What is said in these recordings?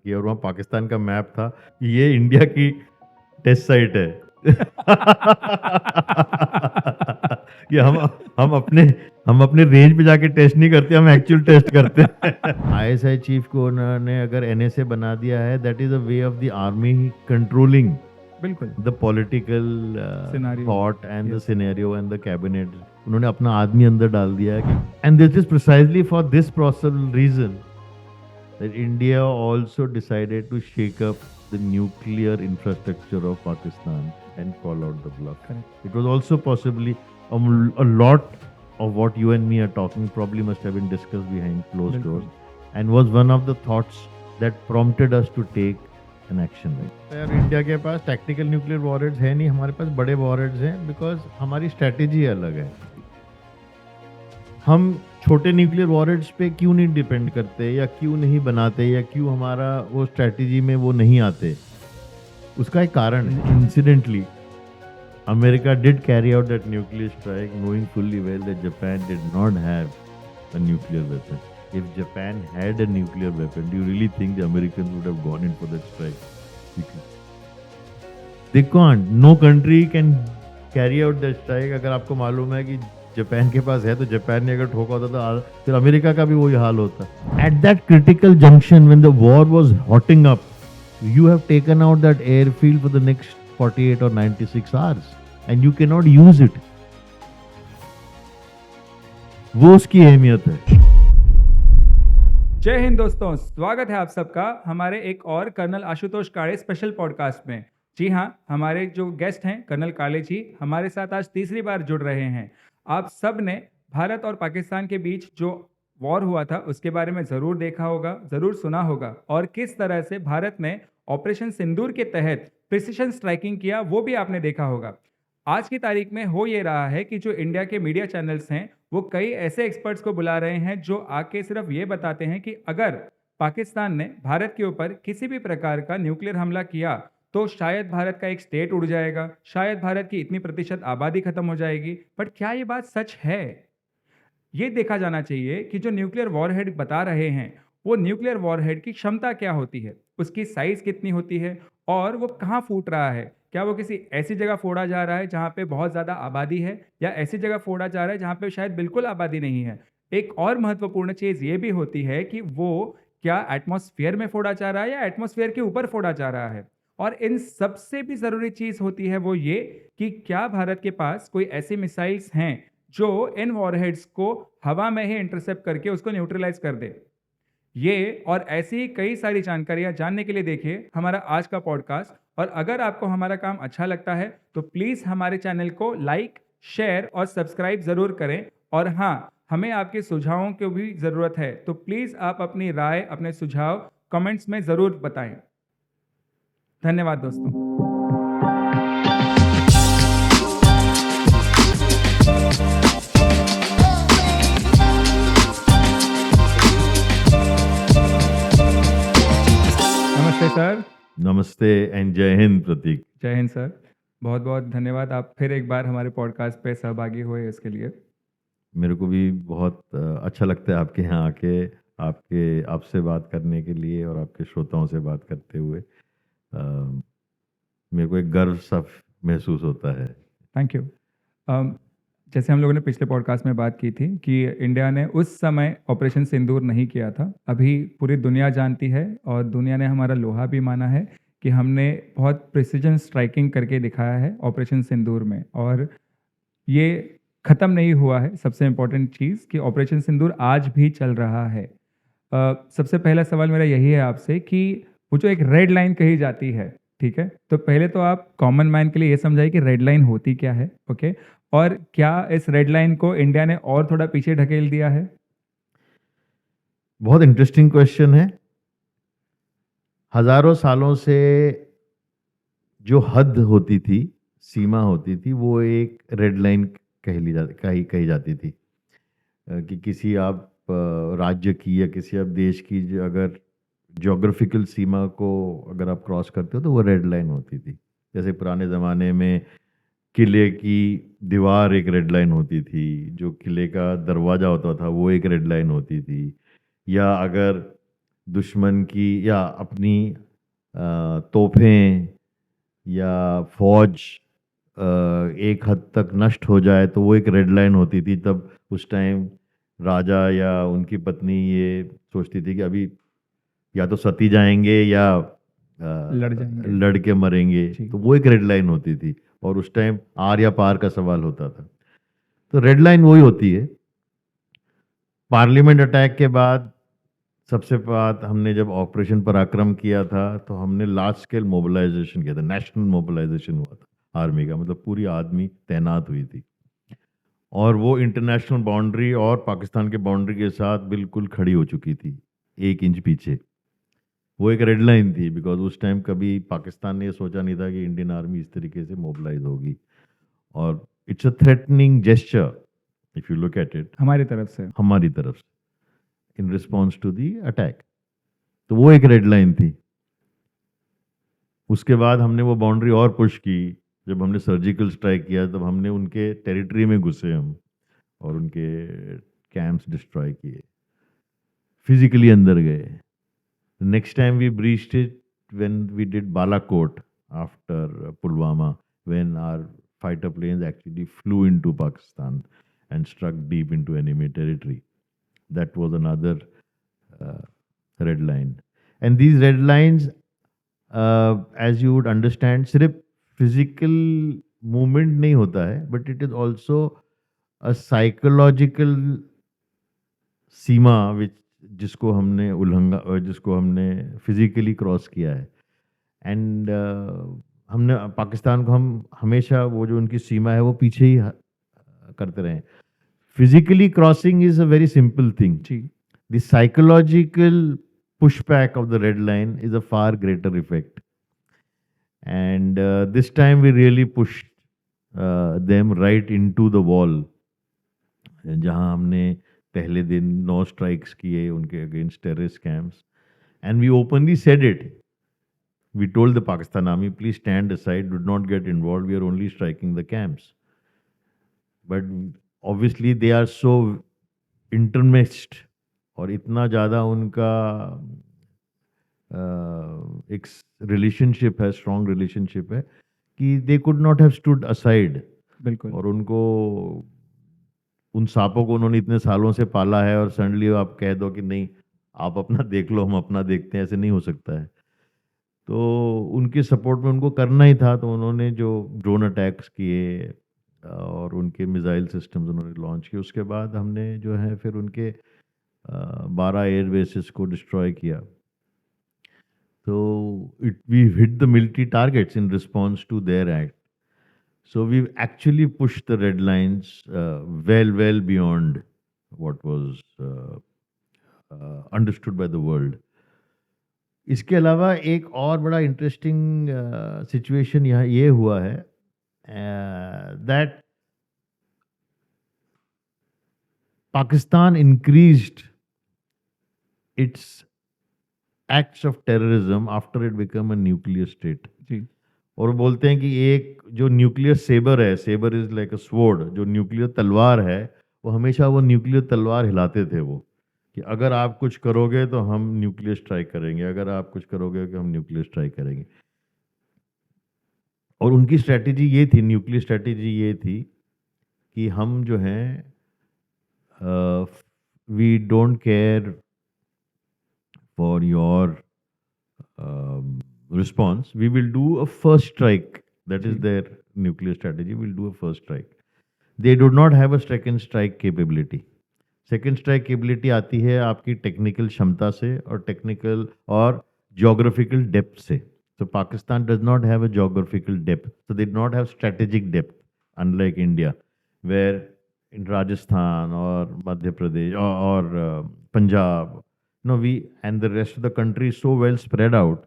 कि और वहाँ पाकिस्तान का मैप था कि ये इंडिया की टेस्ट साइट है कि हम अपने रेंज पे जाके टेस्ट नहीं करते, हम एक्चुअल टेस्ट करते हैं आईएसआई चीफ को उन्होंने अगर एनएसए बना दिया है, that is a way of the army controlling बिल्कुल the political Scenario. Thought and the Yes. Scenario and the cabinet. उन्होंने अपना आदमी अंदर डाल दिया है and this is precisely for this possible reason that India also decided to shake up the nuclear infrastructure of Pakistan and call out the bluff. Correct. It was also possibly a lot of what you and me are talking probably must have been discussed behind closed बिल्कुल. doors and was one of the thoughts that prompted us to take an action. यार India के पास tactical nuclear warheads है नहीं, हमारे पास बड़े warheads हैं because हमारी strategy अलग है। हम छोटे न्यूक्लियर वॉरहेड्स पे क्यों नहीं डिपेंड करते या क्यों नहीं बनाते या क्यों हमारा वो स्ट्रैटेजी में वो नहीं आते, उसका एक कारण है। Incidentally America did carry out that nuclear strike knowing fully well that Japan did not have a nuclear weapon. If Japan had a nuclear weapon, do you really think the Americans would have gone in for that strike? They can't. No country can carry out that strike. अगर आपको मालूम है कि Japan के पास है तो Japan ने अगर ठोका होता तो फिर अमेरिका का भी वही हाल होता। At that critical junction when the war was hotting up, you have taken out that airfield for the next 48 or 96 hours and you cannot use it. वो उसकी अहमियत है। जय हिंद दोस्तों, स्वागत है आप सबका हमारे एक और कर्नल आशुतोष काळे स्पेशल पॉडकास्ट में। जी हाँ, हमारे जो गेस्ट हैं कर्नल काळे जी हमारे साथ आज तीसरी बार जुड़ रहे हैं। आप सब ने भारत और पाकिस्तान के बीच जो वॉर हुआ था उसके बारे में ज़रूर देखा होगा, ज़रूर सुना होगा, और किस तरह से भारत ने ऑपरेशन सिंदूर के तहत प्रिसिशन स्ट्राइकिंग किया वो भी आपने देखा होगा। आज की तारीख में हो ये रहा है कि जो इंडिया के मीडिया चैनल्स हैं वो कई ऐसे एक्सपर्ट्स को बुला रहे हैं जो आके सिर्फ ये बताते हैं कि अगर पाकिस्तान ने भारत के ऊपर किसी भी प्रकार का न्यूक्लियर हमला किया तो शायद भारत का एक स्टेट उड़ जाएगा, शायद भारत की इतनी प्रतिशत आबादी खत्म हो जाएगी। बट क्या ये बात सच है? ये देखा जाना चाहिए कि जो न्यूक्लियर वॉरहेड बता रहे हैं वो न्यूक्लियर वॉरहेड की क्षमता क्या होती है, उसकी साइज कितनी होती है और वो कहाँ फूट रहा है। क्या वो किसी ऐसी जगह फोड़ा जा रहा है जहाँ पे बहुत ज़्यादा आबादी है, या ऐसी जगह फोड़ा जा रहा है जहाँ पे शायद बिल्कुल आबादी नहीं है। एक और महत्वपूर्ण चीज़ ये भी होती है कि वो क्या एटमॉस्फेयर में फोड़ा जा रहा है या एटमॉस्फेयर के ऊपर फोड़ा जा रहा है। और इन सबसे भी ज़रूरी चीज़ होती है वो ये कि क्या भारत के पास कोई ऐसी मिसाइल्स हैं जो इन वॉरहेड्स को हवा में ही इंटरसेप्ट करके उसको न्यूट्रलाइज कर दे। ये और ऐसी कई सारी जानकारियां जानने के लिए देखिए हमारा आज का पॉडकास्ट। और अगर आपको हमारा काम अच्छा लगता है तो प्लीज़ हमारे चैनल को लाइक, शेयर और सब्सक्राइब ज़रूर करें। और हाँ, हमें आपके सुझावों की भी ज़रूरत है, तो प्लीज़ आप अपनी राय, अपने सुझाव कमेंट्स में ज़रूर बताएं। धन्यवाद दोस्तों। नमस्ते सर। नमस्ते एंड जय हिंद प्रतीक। जय हिंद सर, बहुत बहुत धन्यवाद, आप फिर एक बार हमारे पॉडकास्ट पे सहभागी हुए इसके लिए। मेरे को भी बहुत अच्छा लगता है आपके यहाँ आके आपसे बात करने के लिए और आपके श्रोताओं से बात करते हुए। मेरे को एक गर्व सा महसूस होता है। Thank you. जैसे हम लोगों ने पिछले पॉडकास्ट में बात की थी कि इंडिया ने उस समय ऑपरेशन सिंदूर नहीं किया था। अभी पूरी दुनिया जानती है और दुनिया ने हमारा लोहा भी माना है कि हमने बहुत प्रिसीजन स्ट्राइकिंग करके दिखाया है ऑपरेशन सिंदूर में, और ये ख़त्म नहीं हुआ है। सबसे इम्पोर्टेंट चीज़ कि ऑपरेशन सिंदूर आज भी चल रहा है। सबसे पहला सवाल मेरा यही है आपसे कि वो जो एक रेड लाइन कही जाती है, ठीक है, तो पहले तो आप कॉमन मैन के लिए ये समझाइए कि रेड लाइन होती क्या है, ओके, और क्या इस रेड लाइन को इंडिया ने और थोड़ा पीछे ढकेल दिया है? बहुत इंटरेस्टिंग क्वेश्चन है। हजारों सालों से जो हद होती थी, सीमा होती थी, वो एक रेड लाइन कही जाती थी कि किसी आप राज्य की या किसी आप देश की अगर ज्योग्राफिकल सीमा को अगर आप क्रॉस करते हो तो वो रेड लाइन होती थी। जैसे पुराने ज़माने में किले की दीवार एक रेड लाइन होती थी, जो किले का दरवाज़ा होता था वो एक रेड लाइन होती थी, या अगर दुश्मन की या अपनी तोपें या फौज एक हद तक नष्ट हो जाए तो वो एक रेड लाइन होती थी। तब उस टाइम राजा या उनकी पत्नी ये सोचती थी कि अभी या तो सती जाएंगे या लड़ जाएंगे। लड़ के मरेंगे, जी। तो वो एक रेड लाइन होती थी और उस टाइम आर या पार का सवाल होता था। तो रेड लाइन वही होती है। पार्लियामेंट अटैक के बाद सबसे बात हमने जब ऑपरेशन पराक्रम किया था तो हमने लार्ज स्केल मोबिलाइजेशन किया था, नेशनल मोबिलाइजेशन हुआ था आर्मी का, मतलब पूरी आर्मी तैनात हुई थी और वो इंटरनेशनल बाउंड्री और पाकिस्तान के बाउंड्री के साथ बिल्कुल खड़ी हो चुकी थी, 1 इंच पीछे। वो एक रेड लाइन थी बिकॉज उस टाइम कभी पाकिस्तान ने ये सोचा नहीं था कि इंडियन आर्मी इस तरीके से मोबिलाइज होगी और it's a threatening gesture if you look at it, हमारी तरफ से। हमारी तरफ से in response to the attack. तो वो एक रेड लाइन थी। उसके बाद हमने वो बाउंड्री और पुश की। जब हमने सर्जिकल स्ट्राइक किया तब हमने उनके टेरिटरी में घुसे हम और उनके कैंप्स डिस्ट्रॉय किए, फिजिकली अंदर गए। Next time we breached it when we did Balakot after Pulwama, when our fighter planes actually flew into Pakistan and struck deep into enemy territory. That was another uh, red line. And these red lines, as you would understand, सिर्फ physical movement नहीं होता है, but it is also a psychological सीमा जिसको हमने जिसको हमने physically cross किया है। एंड हमने पाकिस्तान को हम हमेशा वो जो उनकी सीमा है वो पीछे ही करते रहे। Physically crossing is a very simple thing. जी। The psychological pushback of the red line is a far greater effect. And this time we really pushed them right into the wall. जहाँ हमने पहले दिन 9 स्ट्राइक्स किए उनके against terrorist camps, and we openly said it. We told the Pakistan army, please stand aside, do not get involved, we are only striking the camps. But obviously they are so intermixed और इतना ज़्यादा उनका एक relationship है, strong relationship है कि they could not have stood aside. बिल्कुल। और उनको उन सांपों को उन्होंने इतने सालों से पाला है और सडनली आप कह दो कि नहीं आप अपना देख लो हम अपना देखते हैं, ऐसे नहीं हो सकता है. तो उनके सपोर्ट में उनको करना ही था. तो उन्होंने जो ड्रोन अटैक्स किए और उनके मिसाइल सिस्टम्स उन्होंने लॉन्च किए, उसके बाद हमने जो है फिर उनके 12 एयर बेसिस को डिस्ट्रॉय किया. तो we hit the military targets in response to their act. So we've actually pushed the red lines well beyond what was understood by the world. इसके अलावा एक और बड़ा इंटरेस्टिंग सिचुएशन यहाँ ये हुआ है that Pakistan increased its acts of terrorism after it became a nuclear state. जी। और बोलते हैं कि एक जो न्यूक्लियर सेबर है, sabre is like a sword, जो न्यूक्लियर तलवार है, वो हमेशा वो न्यूक्लियर तलवार हिलाते थे वो, कि अगर आप कुछ करोगे तो हम न्यूक्लियर स्ट्राइक करेंगे, अगर आप कुछ करोगे तो हम न्यूक्लियर स्ट्राइक करेंगे. और उनकी स्ट्रेटेजी ये थी, न्यूक्लियर स्ट्रेटेजी ये थी कि हम जो हैं we don't care for your response, we will do a first strike. That is their nuclear strategy. We'll do a first strike. They do not have a second strike capability. Second strike capability आती है आपकी technical क्षमता से और technical और geographical depth से. So Pakistan does not have a geographical depth. So they do not have strategic depth, unlike India, where in Rajasthan or Madhya Pradesh or Punjab, we and the rest of the country is so well spread out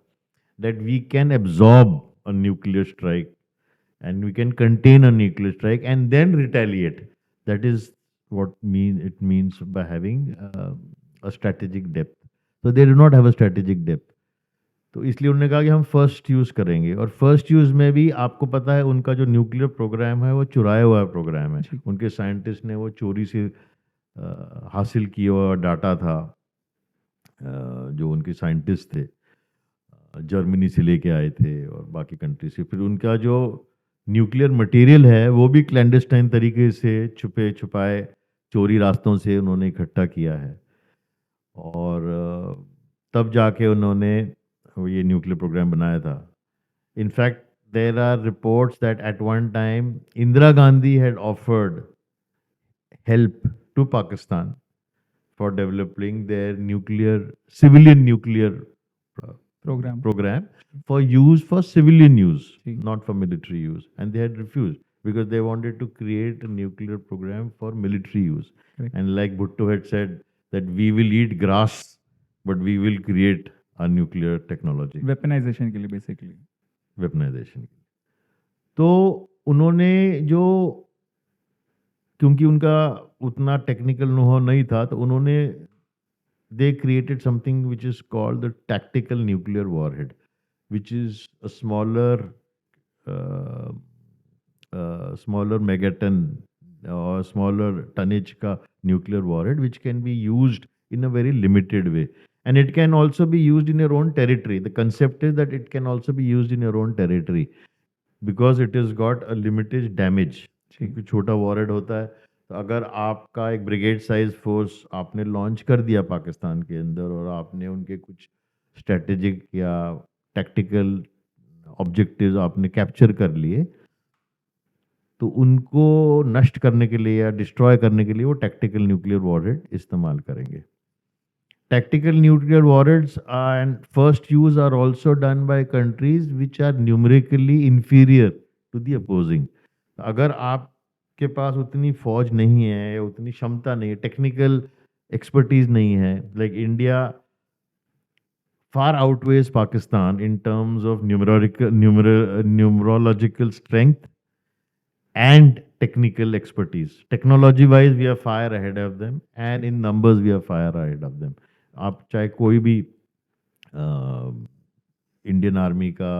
that we can absorb a nuclear strike and we can contain a nuclear strike and then retaliate. That is what it means by having a strategic depth. So they do not have a strategic depth. तो इसलिए उन्होंने कहा कि हम first use करेंगे. और first use में भी आपको पता है उनका जो न्यूक्लियर प्रोग्राम है वो चुराया हुआ प्रोग्राम है. उनके साइंटिस्ट ने वो चोरी से हासिल किया हुआ डाटा था. जो उनके साइंटिस्ट थे जर्मनी से लेके आए थे और बाकी कंट्री से, फिर उनका जो न्यूक्लियर मटेरियल है वो भी क्लैंडस्टाइन तरीके से छुपे छुपाए चोरी रास्तों से उन्होंने इकट्ठा किया है। और तब जाके उन्होंने ये न्यूक्लियर प्रोग्राम बनाया था। In fact there are reports that at one time Indira Gandhi had offered help to Pakistan for developing their civilian nuclear programme program for use for civilian use, जी। not for military use. And they had refused because they wanted to create a nuclear program for military use. Correct. And like Bhutto had said, that we will eat grass, but we will create a nuclear technology, weaponisation के लिए basically. weaponization. तो उन्होंने जो, क्योंकि उनका उतना technical know नहीं था, तो उन्होंने they created something which is called the tactical nuclear warhead, which is a smaller megaton or smaller tonnage ka nuclear warhead, which can be used in a very limited way, and it can also be used in your own territory. The concept is that it can also be used in your own territory because it has got a limited damage. क्योंकि छोटा वॉरेड होता है, तो अगर आपका एक brigade size force आपने launch कर दिया पाकिस्तान के अंदर और आपने उनके कुछ स्ट्रेटेजिक या टैक्टिकल ऑब्जेक्टिव्स आपने कैप्चर कर लिए, तो उनको नष्ट करने के लिए या डिस्ट्रॉय करने के लिए वो टैक्टिकल न्यूक्लियर वॉरहेड इस्तेमाल करेंगे। Tactical nuclear warheads and first use are also done by countries which are numerically inferior to the opposing. अगर आपके पास उतनी फौज नहीं है, उतनी क्षमता नहीं है, टेक्निकल एक्सपर्टीज नहीं है, like India far outweighs Pakistan in terms of numerological strength and technical expertise. Technology wise, we are far ahead of them, and in numbers, we are far ahead of them. आप चाहे कोई भी Indian army का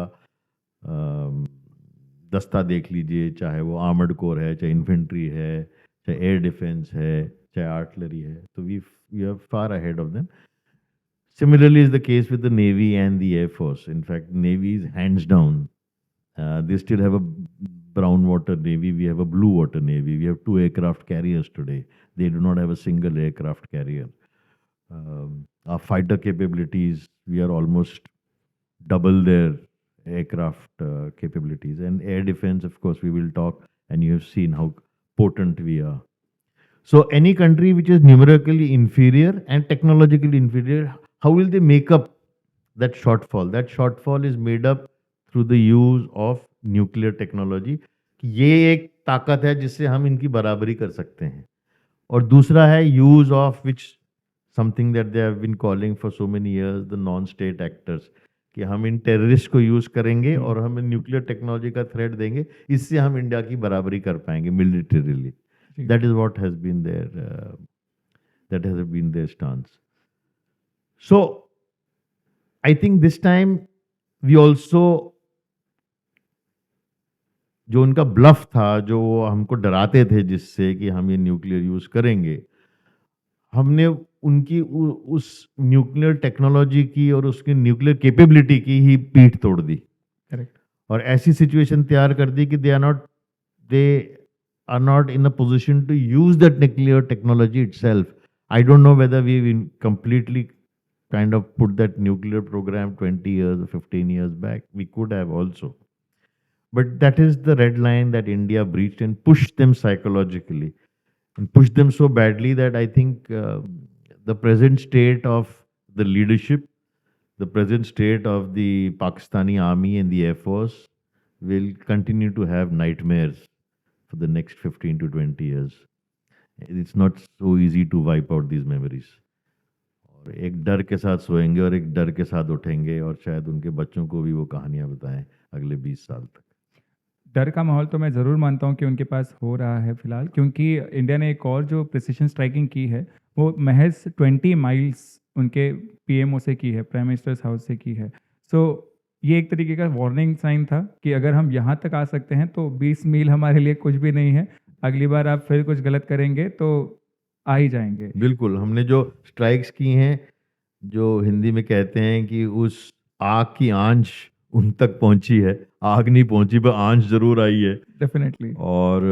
दस्ता देख लीजिए, चाहे वो आर्मर्ड कोर है, चाहे इन्फेंट्री है, चाहे एयर डिफेंस है, चाहे आर्टिलरी है, तो we are far ahead of them. Similarly is the case with the Navy and the Air Force. In fact, Navy is hands down. They still have a brown water Navy. We have a blue water Navy. We have 2 aircraft carriers today. They do not have a single aircraft carrier. Our fighter capabilities, we are almost double their aircraft capabilities. And air defense, of course, we will talk, and you have seen how potent we are. So any country which is numerically inferior and technologically inferior, how will they make up that shortfall? That shortfall is made up through the use of nuclear technology. ये एक ताकत है जिससे हम इनकी बराबरी कर सकते हैं. और दूसरा है use of which something that they have been calling for so many years, the non-state actors. कि हम इन टेररिस्ट को यूज करेंगे और हम न्यूक्लियर टेक्नोलॉजी का थ्रेट देंगे, इससे हम इंडिया की बराबरी कर पाएंगे militarily. That is what has been their stance. So, I think this time we also, जो उनका ब्लफ था, जो हमको डराते थे जिससे कि हम ये न्यूक्लियर यूज करेंगे, हमने उनकी उस न्यूक्लियर टेक्नोलॉजी की और उसकी न्यूक्लियर कैपेबिलिटी की ही पीठ तोड़ दी. करेक्ट. और ऐसी सिचुएशन तैयार कर दी कि they are not in a position to use that nuclear technology itself. I don't know whether we completely kind of put that nuclear program 20 years or 15 years back. We could have also. But that is the red line that India breached and pushed them psychologically and pushed them so badly that I think the present state of the leadership, the present state of the Pakistani army and the Air Force will continue to have nightmares for the next 15 to 20 years. It's not so easy to wipe out these memories. और एक डर के साथ सोएंगे और एक डर के साथ उठेंगे और शायद उनके बच्चों को भी वो कहानियां बताएं अगले 20 साल तक. डर का माहौल तो मैं ज़रूर मानता हूं कि उनके पास हो रहा है फिलहाल, क्योंकि इंडिया ने एक और जो प्रिसिशन स्ट्राइकिंग की है वो महज 20 माइल्स उनके पीएमओ से की है, प्राइम मिनिस्टर्स हाउस से की है. सो ये एक तरीके का वार्निंग साइन था कि अगर हम यहाँ तक आ सकते हैं तो 20 मील हमारे लिए कुछ भी नहीं है. अगली बार आप फिर कुछ गलत करेंगे तो आ ही जाएंगे. बिल्कुल, हमने जो स्ट्राइक्स की हैं जो हिंदी में कहते हैं कि उस आग की आंच उन तक पहुंची है, आग नहीं पहुंची पर आंच जरूर आई है। डेफिनेटली, और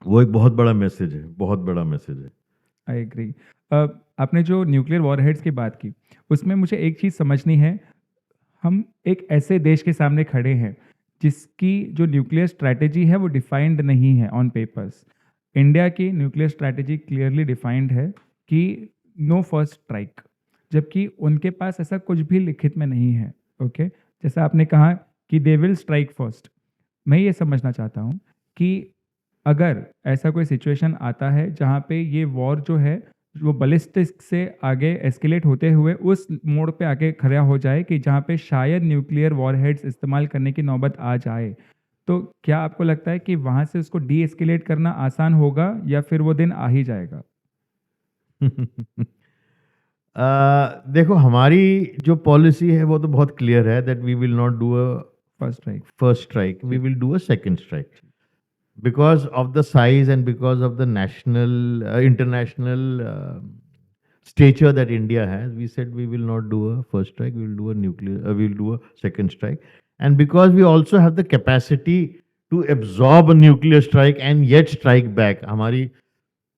वो एक बहुत बड़ा मैसेज है, बहुत बड़ा मैसेज है। I agree. आपने जो न्यूक्लियर वॉरहेड्स की बात की, उसमें मुझे एक चीज़ समझनी है। हम एक ऐसे देश के सामने खड़े हैं जिसकी जो न्यूक्लियर स्ट्रैटेजी है वो डिफाइंड नहीं है ऑन पेपर्स। इंडिया की न्यूक्लियर स्ट्रैटेजी क्लियरली डिफाइंड है कि नो फर्स्ट स्ट्राइक, जबकि उनके पास ऐसा कुछ भी लिखित में नहीं है। ओके, जैसा आपने कहा कि दे विल स्ट्राइक फर्स्ट, मैं ये समझना चाहता हूँ कि अगर ऐसा कोई सिचुएशन आता है जहाँ पे ये वॉर जो है वो बलिस्टिक से आगे एस्केलेट होते हुए उस मोड़ पे आके खड़ा हो जाए कि जहाँ पे शायद न्यूक्लियर वॉरहेड्स इस्तेमाल करने की नौबत आ जाए, तो क्या आपको लगता है कि वहाँ से उसको डी एस्केलेट करना आसान होगा या फिर वो दिन आ ही जाएगा? देखो, हमारी जो पॉलिसी है वो तो बहुत क्लियर है that we will not do a first strike. first strike, we will do a second strike because of the size and because of the national, international stature that India has. We said we will not do a first strike, we will do a we will do a second strike. And because we also have the capacity to absorb a nuclear strike and yet strike back, हमारी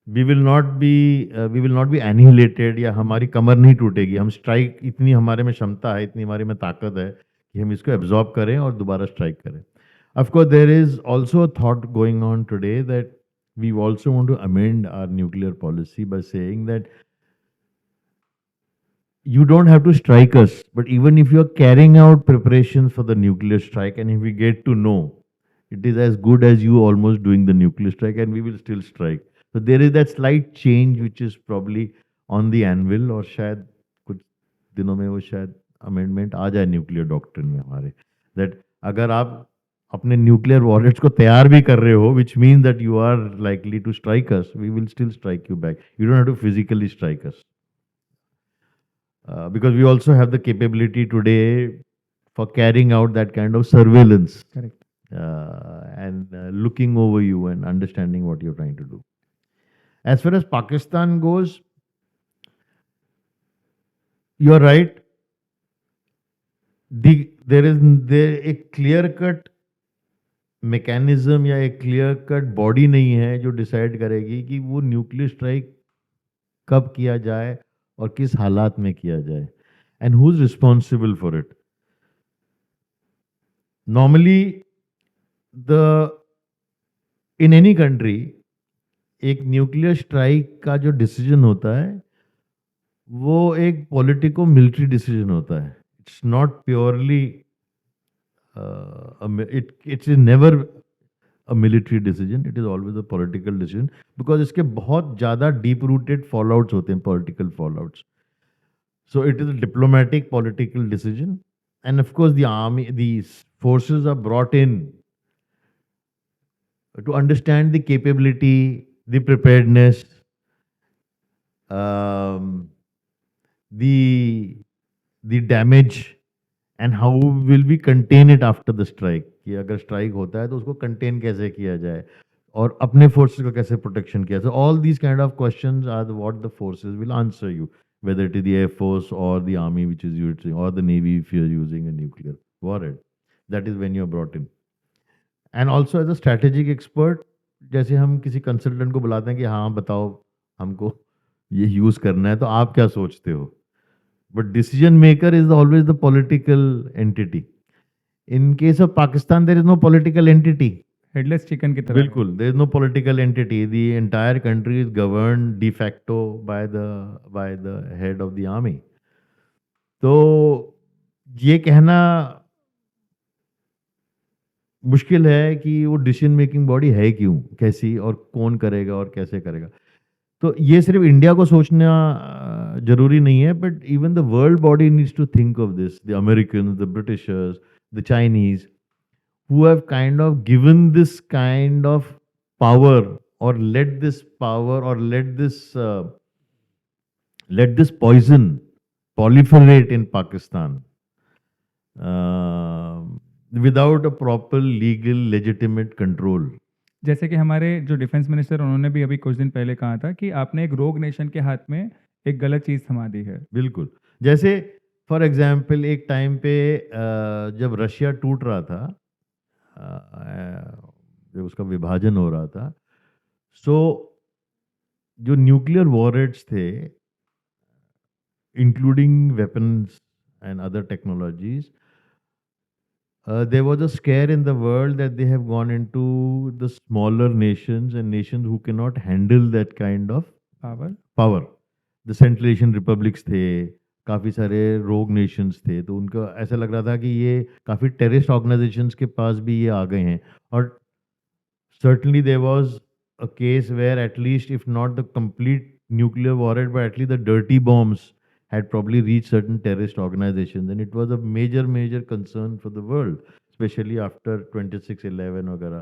we will not be annihilated, या हमारी कमर नहीं टूटेगी। हम strike, इतनी हमारे में क्षमता है, इतनी हमारे में ताकत है कि हम इसको एब्जॉर्ब करें और दोबारा स्ट्राइक करें। Of course there is also a thought going on today that we also want to amend our nuclear policy by saying that you don't have to strike us, but even if you are carrying out preparations for the nuclear strike, and if we get to know, it is as good as you almost doing the nuclear strike, and we will still strike. So there is that slight change which is probably on the anvil, और शायद कुछ दिनों में वो शायद amendment आ जाए nuclear doctrine में हमारे, दैट अगर आप अपने न्यूक्लियर वॉरेट्स को तैयार भी कर रहे हो, which mean that you are likely to strike us, we will still strike you back, you don't have to physically strike us. Because we also have the capability today for carrying out that kind of surveillance, correct. and looking over you and understanding what you're trying to do. As far as Pakistan goes, you're right. There a clear cut mechanism या एक clear cut body नहीं है जो decide करेगी कि वो nuclear strike कब किया जाए और किस हालात में किया जाए, and who's responsible for it. Normally in any country एक न्यूक्लियर स्ट्राइक का जो डिसीजन होता है वो एक पॉलिटिको मिलिट्री डिसीजन होता है. It's not purely, it's never a military decision, it is always a political decision, because इसके बहुत ज़्यादा deep rooted fallouts होते हैं, political fallouts. So it is a diplomatic political decision, and of course the army, these forces are brought in to understand the capability, the preparedness, the damage, and how will we contain it after the strike. कि अगर strike होता है तो उसको contain कैसे किया जाए और अपने फोर्सेस को कैसे प्रोटेक्शन किया जाए. All these kind of questions are what the forces will answer you, whether it is the Air Force or the Army which is using, or the Navy if you are using a nuclear warhead. That is when you are brought in. And also as a strategic expert, जैसे हम किसी consultant को बुलाते हैं कि हाँ बताओ हमको ये यूज़ करना है तो आप क्या सोचते हो, but decision maker is always the political entity. In case of Pakistan, there is no political entity. Headless chicken की तरह। बिल्कुल, there is no political entity. The entire country is governed de facto by the head of the army. तो ये कहना मुश्किल है कि वो डिसीजन मेकिंग बॉडी है क्यों, कैसी, और कौन करेगा और कैसे करेगा. तो ये सिर्फ इंडिया को सोचना जरूरी नहीं है, but even the world body needs to think of this. The American, the Britishers, the Chinese, who have kind of given this kind of power, or let this power, or let this poison proliferate in Pakistan without a proper legal legitimate control. जैसे कि हमारे जो defence minister उन्होंने भी अभी कुछ दिन पहले कहा था कि आपने एक रोग नेशन के हाथ में एक गलत चीज़ थमा दी है। बिल्कुल. जैसे फॉर एग्जाम्पल एक टाइम पे जब रशिया टूट रहा था, जब उसका विभाजन हो रहा था, सो जो न्यूक्लियर वॉरहेड्स थे, including weapons and other technologies, there was a scare in the world that they have gone into the smaller nations and nations who cannot handle that kind of power power. The Central Asian Republics थे, काफ़ी सारे रोग Nations थे, तो उनका ऐसा लग रहा था कि ये काफ़ी टेररिस्ट ऑर्गेनाइजेशंस के पास भी ये आ गए हैं. और certainly there was a case where at least if not the complete nuclear warhead, but at least the dirty bombs had probably reached certain terrorist organizations, and it was a major concern for the world, especially after 26/11 वगैरह,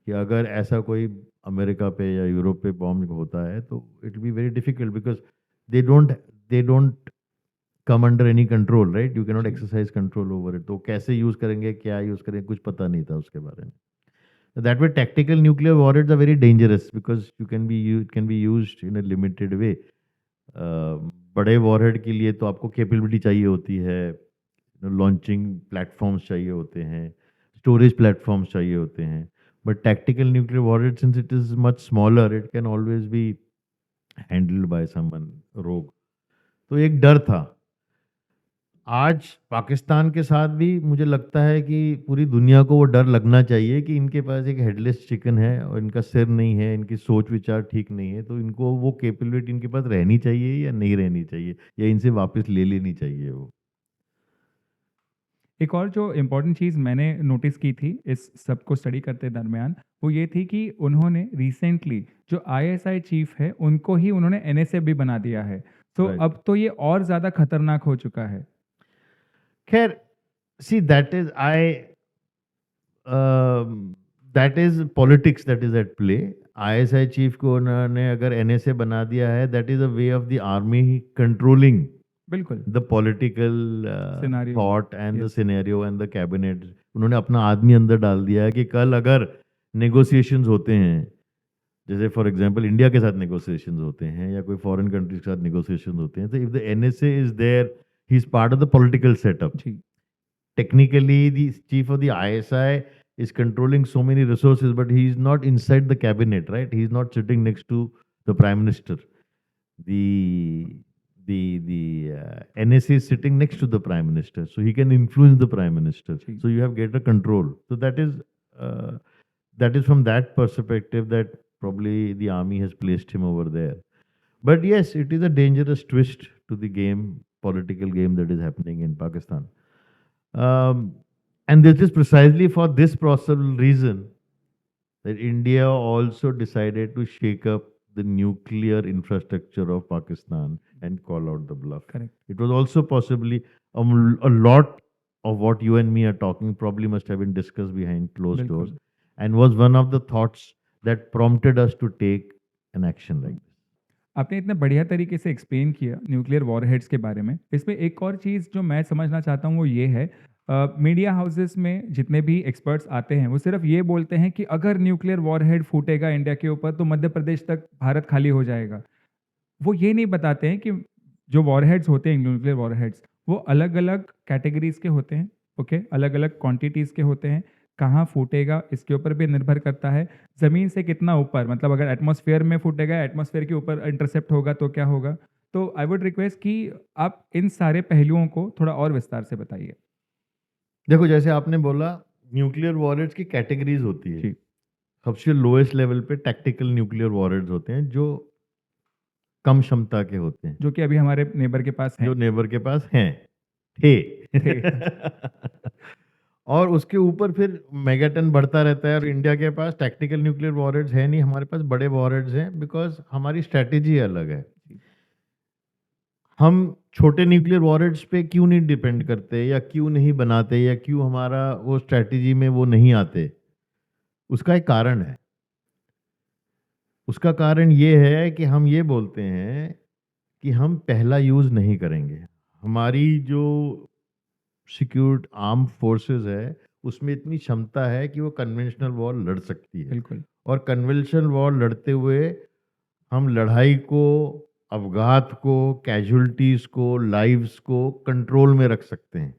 कि अगर ऐसा कोई America पे या Europe पे bomb होता है तो it will be very difficult, because they don't come under any control, right? You can not जी एक्सरसाइज कंट्रोल ओवर इट. तो कैसे यूज करेंगे, क्या यूज करेंगे, कुछ पता नहीं था उसके बारे में. That way, tactical nuclear warheads are very dangerous because it can be used in a limited way. बड़े वॉरहेड के लिए तो आपको कैपेबिलिटी चाहिए होती है, लॉन्चिंग प्लेटफॉर्म्स चाहिए होते हैं, स्टोरेज प्लेटफॉर्म्स चाहिए होते हैं. But tactical nuclear warhead, since it is much smaller, it can always be handled by someone रोग. तो एक डर था. आज पाकिस्तान के साथ भी मुझे लगता है कि पूरी दुनिया को वो डर लगना चाहिए कि इनके पास एक हेडलेस चिकन है और इनका सिर नहीं है, इनकी सोच विचार ठीक नहीं है, तो इनको वो कैपेबिलिटी इनके पास रहनी चाहिए या नहीं रहनी चाहिए, या इनसे वापस ले लेनी चाहिए वो. एक और जो इम्पोर्टेंट चीज़ मैंने नोटिस की थी इस सब को स्टडी करते दरमियान, वो ये थी कि उन्होंने रिसेंटली जो आईएसआई चीफ है उनको ही उन्होंने एनएसए भी बना दिया है. तो Right. अब तो ये और ज़्यादा खतरनाक हो चुका है. खैर, see that is politics that is at play. ISI chief को उन्होंने अगर एनएसए बना दिया है, that is a way of the army controlling बिल्कुल. the political Scenario. thought and the Yes. scenario and the cabinet. उन्होंने अपना आदमी अंदर डाल दिया है कि कल अगर नेगोशिएशंस होते हैं, जैसे फॉर एग्जांपल इंडिया के साथ नेगोशिएशंस होते हैं या कोई फॉरेन कंट्री के साथ नेगोशिएशंस होते हैं, तो if the NSA is there, he is part of the political setup. जी Technically, the chief of the ISI is controlling so many resources, but he is not inside the cabinet, right? He is not sitting next to the prime minister. The NSA is sitting next to the prime minister, so he can influence the prime minister. जी So you have greater control. So that is from that perspective that probably the army has placed him over there. But yes, it is a dangerous twist to the game, political game that is happening in Pakistan. And this is precisely for this possible reason that India also decided to shake up the nuclear infrastructure of Pakistan and call out the bluff. Correct. It was also possibly a lot of what you and me are talking probably must have been discussed behind closed doors, बिल्कुल. and was one of the thoughts that prompted us to take an action like this. आपने इतने बढ़िया तरीके से explain किया nuclear warheads के बारे में. इसमें एक और चीज़ जो मैं समझना चाहता हूँ वो ये है, मीडिया हाउसेस में जितने भी एक्सपर्ट्स आते हैं वो सिर्फ ये बोलते हैं कि अगर न्यूक्लियर वॉरहेड फूटेगा इंडिया के ऊपर तो मध्य प्रदेश तक भारत खाली हो जाएगा. वो ये नहीं बताते हैं कि जो वॉरहेड्स होते हैं न्यूक्लियर वॉरहेड्स वो अलग अलग कैटेगरीज के होते हैं. ओके, अलग अलग क्वांटिटीज़ के होते हैं. कहाँ फूटेगा इसके ऊपर भी निर्भर करता है. ज़मीन से कितना ऊपर, मतलब अगर एटमॉस्फेयर में फूटेगा, एटमॉस्फेयर के ऊपर इंटरसेप्ट होगा तो क्या होगा. तो आई वुड रिक्वेस्ट कि आप इन सारे पहलुओं को थोड़ा और विस्तार से बताइए. देखो, जैसे आपने बोला न्यूक्लियर वॉरहेड्स की कैटेगरीज होती है. जी सबसे लोएस्ट लेवल पे टैक्टिकल न्यूक्लियर वॉरहेड्स होते हैं जो कम क्षमता के होते हैं, जो कि अभी हमारे नेबर के पास जो हैं. नेबर के पास हैं, थे. और उसके ऊपर फिर मेगाटन बढ़ता रहता है. और इंडिया के पास टैक्टिकल न्यूक्लियर वॉरहेड्स है नहीं, हमारे पास बड़े वॉरहेड्स हैं, बिकॉज हमारी स्ट्रैटेजी अलग है. हम छोटे न्यूक्लियर वॉरहेड्स पे क्यों नहीं डिपेंड करते, या क्यों नहीं बनाते, या क्यों हमारा वो स्ट्रैटेजी में वो नहीं आते, उसका एक कारण है. उसका कारण ये है कि हम ये बोलते हैं कि हम पहला यूज़ नहीं करेंगे. हमारी जो सिक्योर्ड आर्म फोर्सेस है उसमें इतनी क्षमता है कि वो कन्वेंशनल वॉर लड़ सकती है. बिल्कुल. और कन्वेंशनल वॉर लड़ते हुए हम लड़ाई को अवघात को, कैजुअलिटीज को, लाइव्स को कंट्रोल में रख सकते हैं।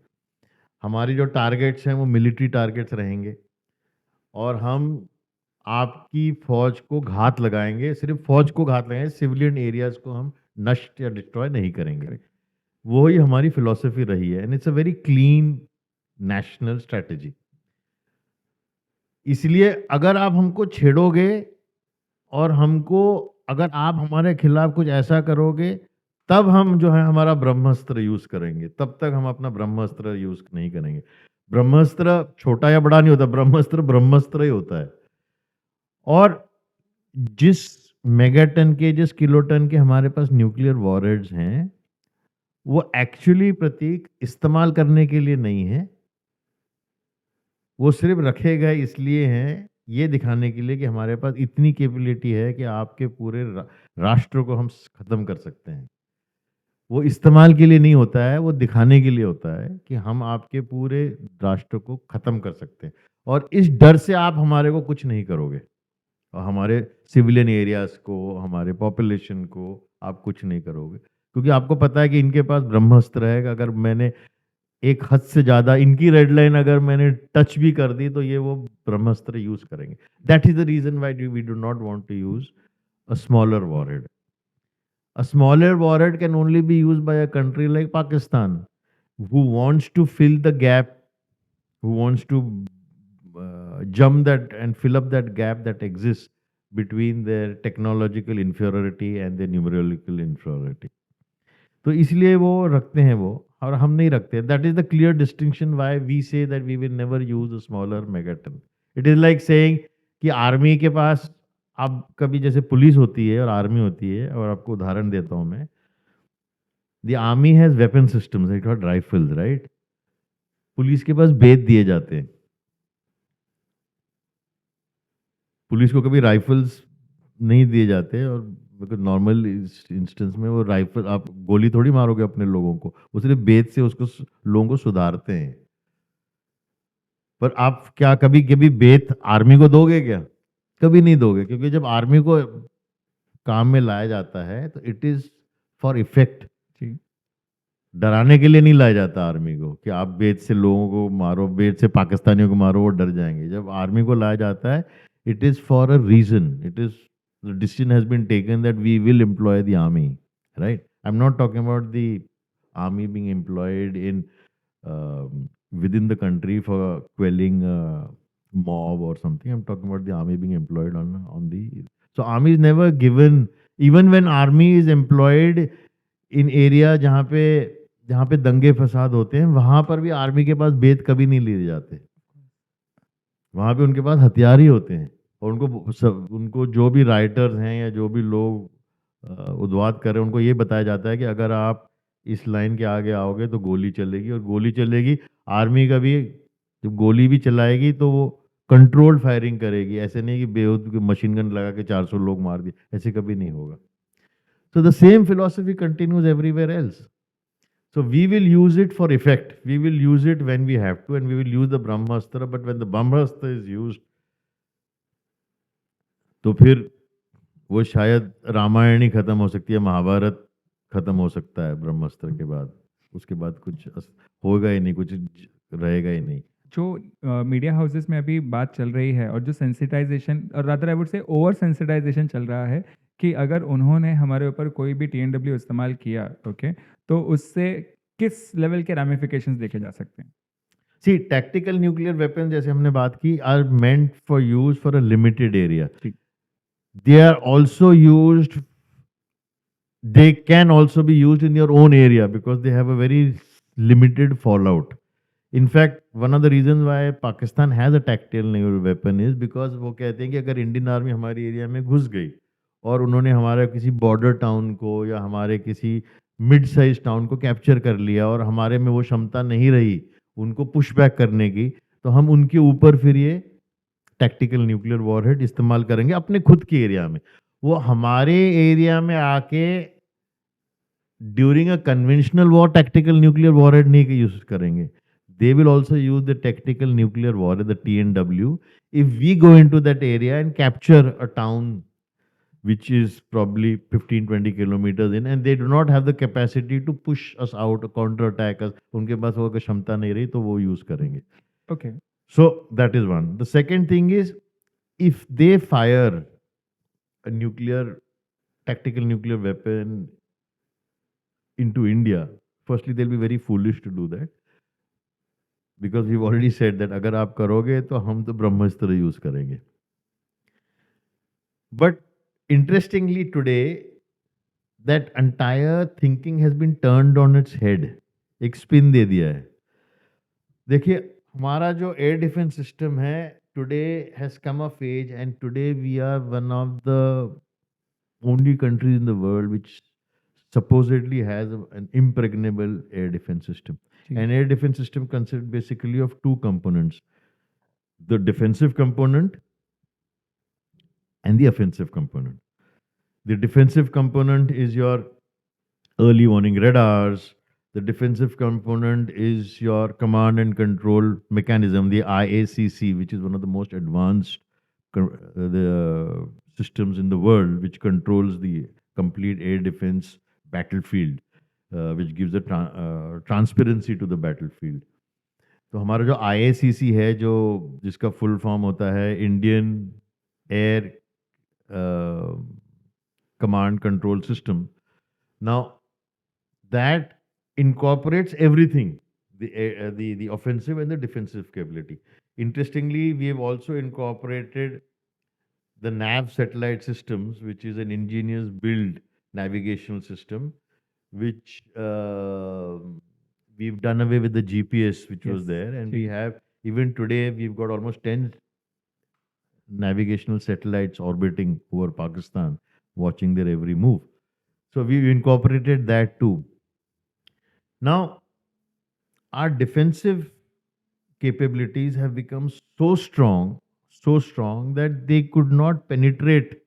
हमारी जो टारगेट्स हैं वो मिलिट्री टारगेट्स रहेंगे और हम आपकी फौज को घात लगाएंगे, सिर्फ फौज को घात लगाएंगे, सिविलियन एरियाज को हम नष्ट या डिस्ट्रॉय नहीं करेंगे। वो ही हमारी फिलॉसफी रही है and it's a very clean national strategy. इसलिए अगर आप हमको छेड़ोगे और हमको अगर आप हमारे खिलाफ कुछ ऐसा करोगे, तब हम जो है हमारा ब्रह्मास्त्र यूज करेंगे, तब तक हम अपना ब्रह्मास्त्र यूज नहीं करेंगे। ब्रह्मास्त्र छोटा या बड़ा नहीं होता, ब्रह्मास्त्र ब्रह्मास्त्र ही होता है। और जिस मेगाटन के, जिस किलोटन के हमारे पास न्यूक्लियर वॉरहेड्स हैं, वो एक्चुअली प्रतीक इस्तेमाल करने के लिए नहीं है, वो सिर्फ रखे गए इसलिए हैं, ये दिखाने के लिए कि हमारे पास इतनी कैपेबिलिटी है कि आपके पूरे राष्ट्र को हम खत्म कर सकते हैं। वो इस्तेमाल के लिए नहीं होता है, वो दिखाने के लिए होता है कि हम आपके पूरे राष्ट्र को खत्म कर सकते हैं। और इस डर से आप हमारे को कुछ नहीं करोगे और हमारे सिविलियन एरियाज को, हमारे पॉपुलेशन को आप कुछ नहीं करोगे, क्योंकि आपको पता है कि इनके पास ब्रह्मास्त्र है। अगर मैंने एक हद से ज्यादा इनकी रेड लाइन अगर मैंने टच भी कर दी तो ये वो ब्रह्मास्त्र यूज करेंगे। That is the reason why we do not want to use a smaller warhead. A smaller warhead can only be used by a country like Pakistan, who wants to fill the gap, who wants to jump that and fill up that gap that exists between their technological inferiority and their numerical inferiority. तो इसलिए वो रखते हैं वो, और हम नहीं रखते। That is the clear distinction why we say that we will never use a smaller megaton. It is like saying कि आर्मी के पास, अब कभी जैसे पुलिस होती है और आर्मी होती है, और आपको उदाहरण देता हूं मैं, the army has weapon systems, it has rifles, right. Police के पास बेद दिए जाते हैं। पुलिस को कभी राइफल्स नहीं दिए जाते, और नॉर्मल इंस्टेंस में वो राइफल, आप गोली थोड़ी मारोगे अपने लोगों को, वो सिर्फ बेद से उसको लोगों को सुधारते हैं। पर आप क्या कभी कभी बेद आर्मी को दोगे क्या? कभी नहीं दोगे, क्योंकि जब आर्मी को काम में लाया जाता है तो इट इज फॉर इफेक्ट, डराने के लिए नहीं लाया जाता आर्मी को कि आप बेद से लोगों को मारो, बेद से पाकिस्तानियों को मारो, वो डर जाएंगे। जब आर्मी को लाया जाता है, it is for a reason, it is the decision has been taken that we will employ the army, right? I'm not talking about the army being employed in within the country for quelling mob or something. I'm talking about the army being employed on the, so army is never given, even when army is employed in area जहाँ पे दंगे फसाद होते हैं, वहां पर भी army के पास बेद कभी नहीं लिए जाते। वहां पे उनके पास हथियार ही होते हैं, और उनको जो भी राइटर्स हैं या जो भी लोग उद्वाद कर रहे हैं, उनको ये बताया जाता है कि अगर आप इस लाइन के आगे आओगे तो गोली चलेगी, और गोली चलेगी। आर्मी का भी जब गोली भी चलाएगी तो वो कंट्रोल्ड फायरिंग करेगी, ऐसे नहीं कि बेहूद मशीन गन लगा के 400 लोग मार दिए, ऐसे कभी नहीं होगा। So the same philosophy continues everywhere else. So we will use it for effect. We will use it when we have to, and we will use the Brahmastra. But when the Brahmastra is used, तो फिर वो शायद रामायण ही खत्म हो सकती है, महाभारत खत्म हो सकता है ब्रह्मास्त्र के बाद। उसके बाद कुछ होगा ही नहीं, कुछ रहेगा ही नहीं। जो मीडिया हाउसेस में अभी बात चल रही है, और जो सेंसिटाइजेशन, और rather I would say over sensitisation चल रहा है, कि अगर उन्होंने हमारे ऊपर कोई भी TNW इस्तेमाल किया, ओके, तो उससे किस लेवल के रैमिफिकेशंस देखे जा सकते हैं? सी, टैक्टिकल न्यूक्लियर वेपन जैसे हमने बात की are meant for use for a limited area. They are also used, they can also be used in your own area because they have a very limited fallout. In fact, one of the reasons why Pakistan has a tactical naval weapon is because वो कहते हैं कि अगर Indian army हमारी area में घुस गई और उन्होंने हमारे किसी बॉर्डर टाउन को या हमारे किसी मिड साइज टाउन को कैप्चर कर लिया और हमारे में वो क्षमता नहीं रही उनको पुश बैक करने की, तो हम उनके ऊपर फिर ये टैक्टिकल न्यूक्लियर वॉरहेड इस्तेमाल करेंगे अपने खुद के एरिया में। वो हमारे एरिया में आके during a conventional war tactical nuclear warhead नहीं यूज करेंगे। They will also use the tactical nuclear warhead, the TNW, if we go into that area and capture a town which is probably 15-20 kilometers in, and they do not have the capacity to push us out, counter attack us. उनके पास वो क्षमता नहीं रही तो वो use करेंगे. Okay. So that is one. The second thing is, if they fire a tactical nuclear weapon into India, firstly they'll be very foolish to do that, because we've already said that अगर आप करोगे तो हम तो ब्रह्मास्त्र use करेंगे. But interestingly today, that entire thinking has been turned on its head. एक spin दे दिया है. देखिए हमारा जो एयर डिफेंस सिस्टम है today has come of age, and today we are one of the only countries in the world which supposedly has an impregnable air defense system. An air defense system consists basically of two components: the defensive component and the offensive component. The defensive component is your early warning radars. The defensive component is your command and control mechanism, the IACC, which is one of the most advanced the systems in the world, which controls the complete air defense battlefield, which gives a transparency to the battlefield. तो हमारा जो IACC है, जो जिसका full form होता है Indian air command control system. Now that incorporates everything, the offensive and the defensive capability. Interestingly, we have also incorporated the nav satellite systems, which is an ingenious build navigational system, which we've done away with the GPS, which was there, and we have, even today, we've got almost 10 navigational satellites orbiting over Pakistan, watching their every move. So we've incorporated that too. Now, our defensive capabilities have become so strong that they could not penetrate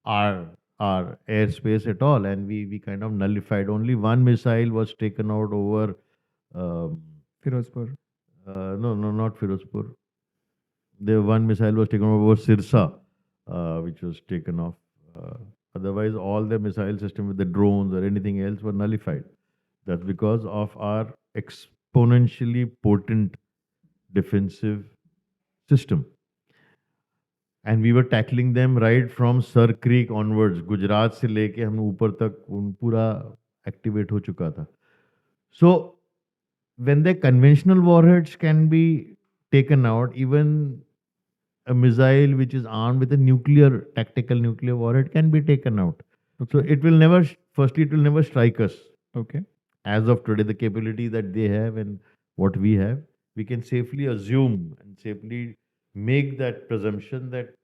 our airspace at all, and we kind of nullified. Only one missile was taken out over Firozpur. No, not Firozpur. The one missile was taken over Sirsa, which was taken off. Otherwise, all the missile system with the drones or anything else were nullified. That's because of our exponentially potent defensive system. And we were tackling them right from Sir Creek onwards. Gujarat से लेके हम ऊपर तक पूरा activate हो चुका था. So when the conventional warheads can be taken out, even a missile which is armed with a tactical nuclear warhead can be taken out. Okay. So it will never strike us. Okay. As of today, the capability that they have and what we have, we can safely assume and safely make that presumption that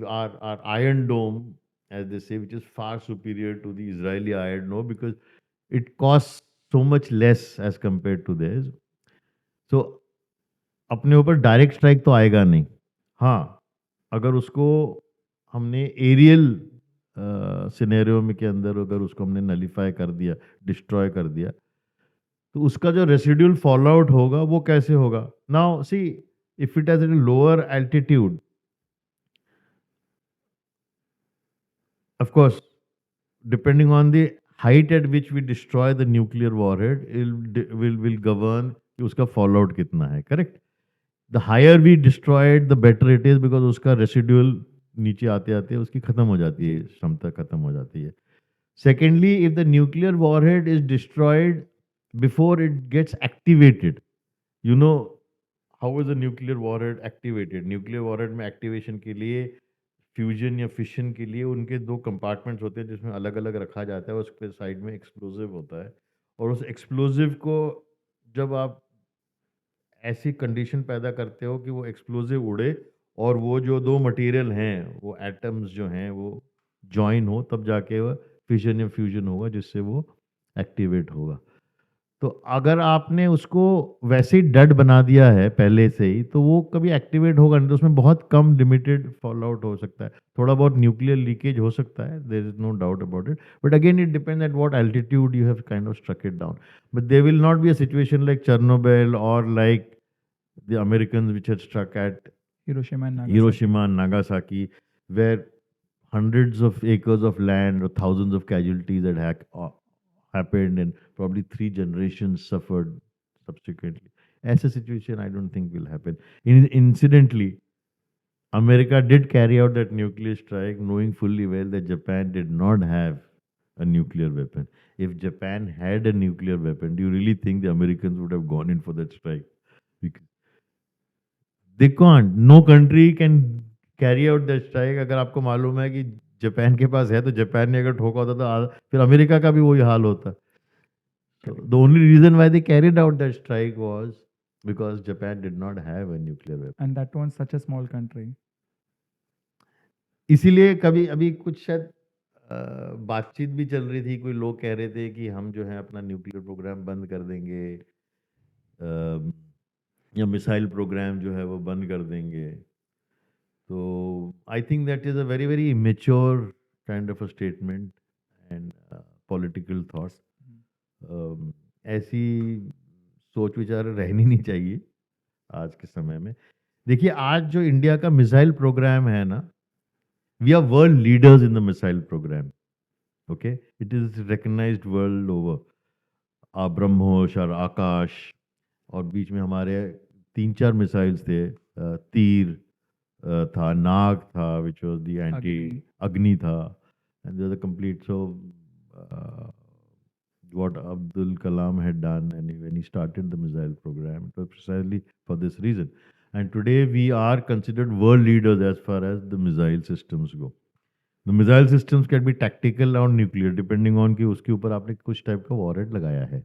our Iron Dome, as they say, which is far superior to the Israeli Iron Dome, because it costs so much less as compared to theirs. So अपने ऊपर direct strike तो आएगा नहीं. हाँ, अगर उसको हमने aerial scenario में के अंदर अगर उसको हमने नलीफाई कर दिया, डिस्ट्रॉय कर दिया, तो उसका जो रेसिडुअल फॉल आउट होगा वो कैसे होगा? Now see, if it has at a lower altitude, of course, depending on the height at which we destroy the nuclear warhead, it will govern कि उसका fallout कितना है. Correct? The higher we destroy it, the better it is, because उसका residual नीचे आते आते उसकी खत्म हो जाती है, क्षमता खत्म हो जाती है. Secondly, if the nuclear warhead is destroyed before it gets activated, you know how is a nuclear warhead activated? Nuclear warhead में activation के लिए, फ्यूजन या फिशन के लिए उनके दो कंपार्टमेंट्स होते हैं जिसमें अलग अलग रखा जाता है. उसके साइड में एक्सप्लोजिव होता है, और उस एक्सप्लोजिव को जब आप ऐसी कंडीशन पैदा करते हो कि वो एक्सप्लोजिव उड़े और वो जो दो मटेरियल हैं, वो एटम्स जो हैं वो जॉइन हो, तब जाके वो फिशन या फ्यूजन होगा जिससे वो एक्टिवेट होगा. तो अगर आपने उसको वैसे ही डड बना दिया है पहले से ही, तो वो कभी एक्टिवेट होगा नहीं. तो उसमें बहुत कम लिमिटेड फॉल आउट हो सकता है, थोड़ा बहुत न्यूक्लियर लीकेज हो सकता है, there is no doubt about it. But again it depends at what altitude you have kind of struck it down. But there will not be a situation like Chernobyl और like the Americans which had struck at Hiroshima and Nagasaki. Hiroshima and Nagasaki, where hundreds of acres of land or thousands of casualties had happened, and probably 3 generations suffered subsequently. As a situation, I don't think will happen. Incidentally, America did carry out that nuclear strike, knowing fully well that Japan did not have a nuclear weapon. If Japan had a nuclear weapon, do you really think the Americans would have gone in for that strike? Because they can't. No country can carry out that strike. अगर आपको मालूम है कि Japan के पास है, तो Japan ने अगर ठोका होता तो फिर अमेरिका का भी वही हाल होता. So the only reason why they carried out that strike was because Japan did not have a nuclear weapon. And that was such a small country. इसीलिए कभी अभी कुछ शायद बातचीत भी चल रही थी, कोई लोग कह रहे थे कि हम जो है अपना न्यूक्लियर प्रोग्राम बंद कर देंगे, या मिसाइल प्रोग्राम जो है वो बंद कर देंगे. तो I think that is a very very immature kind of a statement and political thought. ऐसी सोच विचार रहनी नहीं चाहिए आज के समय में. देखिए, आज जो इंडिया का मिसाइल प्रोग्राम है ना, we are world leaders in the missile program. Okay, it is recognized world over. BrahMos और आकाश, और बीच में हमारे 3-4 मिसाइल्स थे. तीर था, नाग था, which was the anti अग्नि था, and the other complete. So what Abdul Kalam had done, and when he started the missile program, it was precisely for this reason. And today we are considered world leaders as far as the missile systems go. The missile systems can be tactical or nuclear, depending on कि उसके ऊपर आपने कुछ type का warrant लगाया है.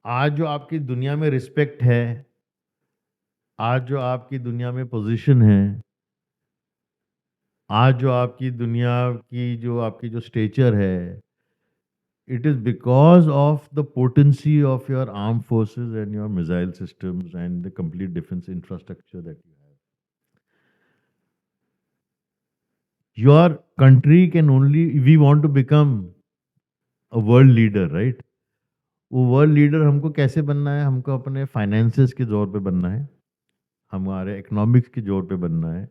आज जो आपकी दुनिया में रिस्पेक्ट है, आज जो आपकी दुनिया में पोजीशन है, आज जो आपकी दुनिया की जो आपकी जो स्टेचर है, it is because of the potency of your armed forces and your missile systems and the complete defense infrastructure that you have. Your country can only, we want to become a world leader, right? वो world leader हमको कैसे बनना है? हमको अपने finances के जोर पे बनना है, हमारे इकोनॉमिक्स के जोर पे बनना है,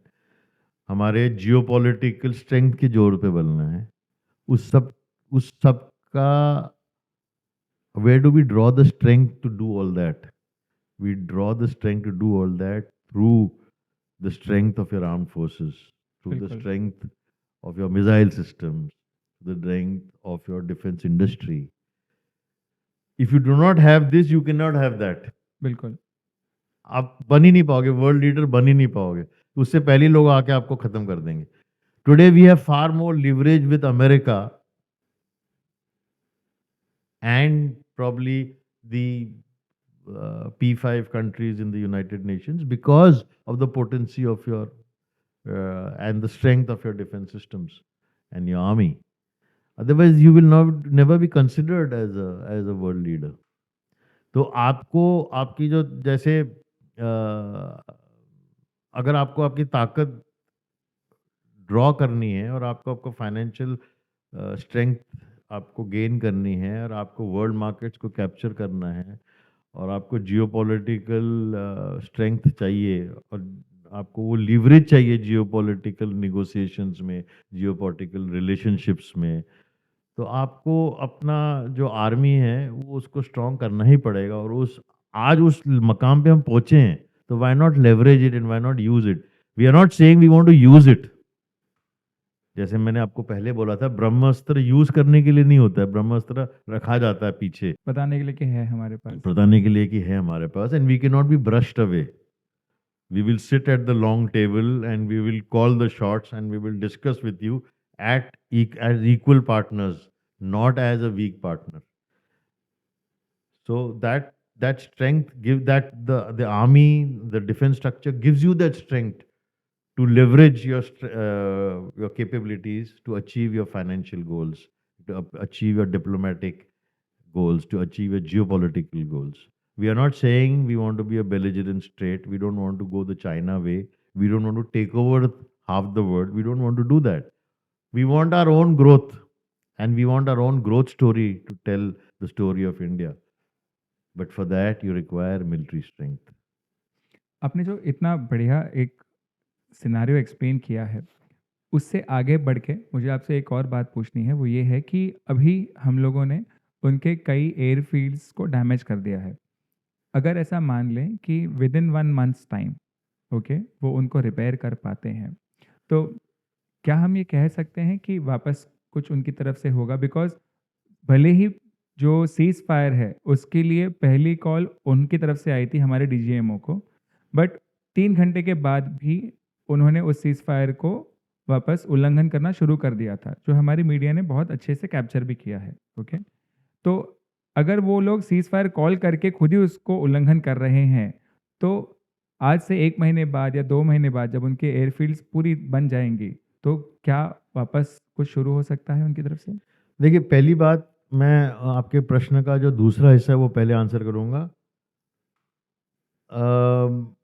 हमारे जियोपॉलिटिकल स्ट्रेंथ के जोर पे बनना है. उस सब का where do we draw the strength to do all that? We draw the strength to do all that through the strength of your armed forces, through the strength of your missile systems, the strength of your defense industry. If you do not have this, you cannot have that. बिल्कुल. आप बन ही नहीं पाओगे, world leader बन ही नहीं पाओगे. उससे पहले लोग आके आपको खत्म कर देंगे. Today we have far more leverage with America and probably the P5 countries in the United Nations because of the potency of your and the strength of your defense systems and your army. Otherwise, you will never be considered as a world leader. तो आपको आपकी जो जैसे अगर आपको आपकी ताकत draw करनी है और आपको फाइनेंशियल स्ट्रेंथ आपको गेन करनी है और आपको वर्ल्ड मार्केट्स को कैप्चर करना है और आपको जियोपॉलिटिकल स्ट्रेंथ चाहिए और आपको वो लीवरेज चाहिए जियोपॉलिटिकल नेगोशिएशंस में, जियोपॉलिटिकल रिलेशनशिप्स में, तो आपको अपना जो आर्मी है वो उसको स्ट्रॉन्ग करना ही पड़ेगा. और आज उस मकाम पे हम पहुंचे हैं, तो why not leverage it and why not use it. We are not saying we want to use it. जैसे मैंने आपको पहले बोला था, ब्रह्मास्त्र यूज करने के लिए नहीं होता है, ब्रह्मास्त्र रखा जाता है पीछे बताने के लिए कि है हमारे पास, बताने के लिए कि है हमारे पास. And we can not be brushed away. We will sit at the long table and we will call the shots and we will discuss with you as equal partners, not as a weak partner. So that strength give that the army, the defense structure gives you that strength to leverage your capabilities to achieve your financial goals, to achieve your diplomatic goals, to achieve your geopolitical goals. We are not saying we want to be a belligerent state. We don't want to go the China way. We don't want to take over half the world. We don't want to do that. We want our own growth, and we want our own growth story to tell the story of India. But for that, you require military strength. आपने जो इतना बढ़िया एक scenario explain किया है, उससे आगे बढ़ के मुझे आपसे एक और बात पूछनी है, वो ये है कि अभी हम लोगों ने उनके कई एयरफील्ड्स को डैमेज कर दिया है। अगर ऐसा मान लें कि with in 1 months time, okay, वो उनको रिपेयर कर पाते हैं, तो क्या हम ये कह सकते हैं कि वापस कुछ उनकी तरफ से होगा? बिकॉज़ भले ही जो सीज़ फायर है, उसके लिए पहली कॉल उनकी तरफ से आई थी हमारे डीजीएमओ को, बट 3 घंटे के बाद भी उन्होंने उस सीज़ फायर को वापस उल्लंघन करना शुरू कर दिया था, जो हमारी मीडिया ने बहुत अच्छे से कैप्चर भी किया है, ओके? तो अगर वो लोग सीज़ फायर कॉल करके खुद ही उसको उल्लंघन कर रहे हैं, तो आज से 1 महीने बाद या 2 महीने बाद जब उनके एयरफ़ील्ड्स पूरी बन जाएँगी, तो क्या वापस कुछ शुरू हो सकता है उनकी तरफ से? देखिए, पहली बात, मैं आपके प्रश्न का जो दूसरा हिस्सा है वो पहले आंसर करूँगा।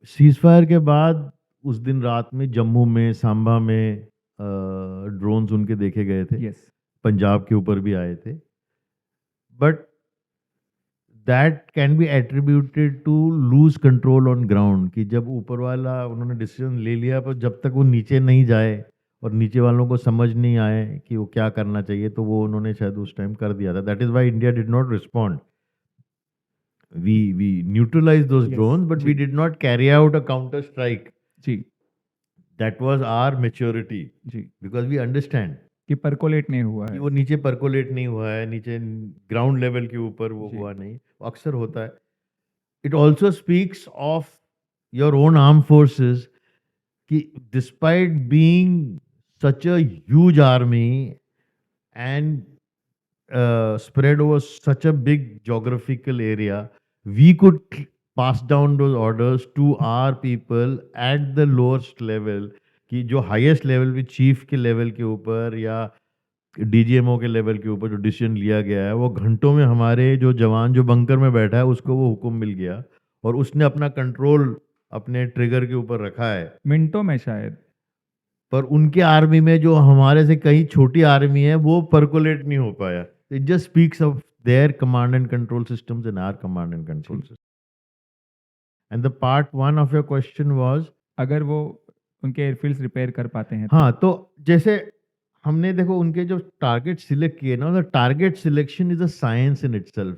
सीज़ फायर के बाद उस दिन रात में जम्मू में, सांबा में ड्रोन्स उनके देखे गए थे। यस, पंजाब के ऊपर भी आए थे। But that can be attributed to loose control on ground, कि जब ऊपर वाला उन्होंने डिसीजन ले लिया, पर जब तक वो नीचे नहीं जाए और नीचे वालों को समझ नहीं आए कि वो क्या करना चाहिए, तो वो उन्होंने शायद उस टाइम कर दिया था। That is why India did not respond. We neutralized those Yes, drones, but we जी, did not carry out a counter strike. जी, That was our maturity, जी, because we understand कि परकोलेट नहीं हुआ कि है। वो नीचे परकोलेट नहीं हुआ है, नीचे ग्राउंड लेवल के ऊपर वो जी, हुआ नहीं, वो अक्सर होता है. It also speaks of your own arm forces, कि despite being such a huge army and spread over such a big geographical area, we could pass down those orders to our people at the lowest level, कि जो highest level पे chief के level के ऊपर या DGMO के level के ऊपर जो डिसीजन लिया गया है, वो घंटों में हमारे जो जवान जो बंकर में बैठा है उसको वो हुक्म मिल गया, और उसने अपना कंट्रोल अपने ट्रिगर के ऊपर रखा है. मिनटों में शायद। पर उनके आर्मी में जो हमारे से कहीं छोटी आर्मी है, वो परकोलेट नहीं हो पाया. It just speaks of their command and control systems and our command and control जी, system. And the part one of your question was, अगर वो उनके एयरफ़ील्ड्स रिपेयर कर पाते हैं तो? हाँ, तो जैसे हमने देखो उनके जो टारगेट सिलेक्ट किए ना, the target selection is a science in itself.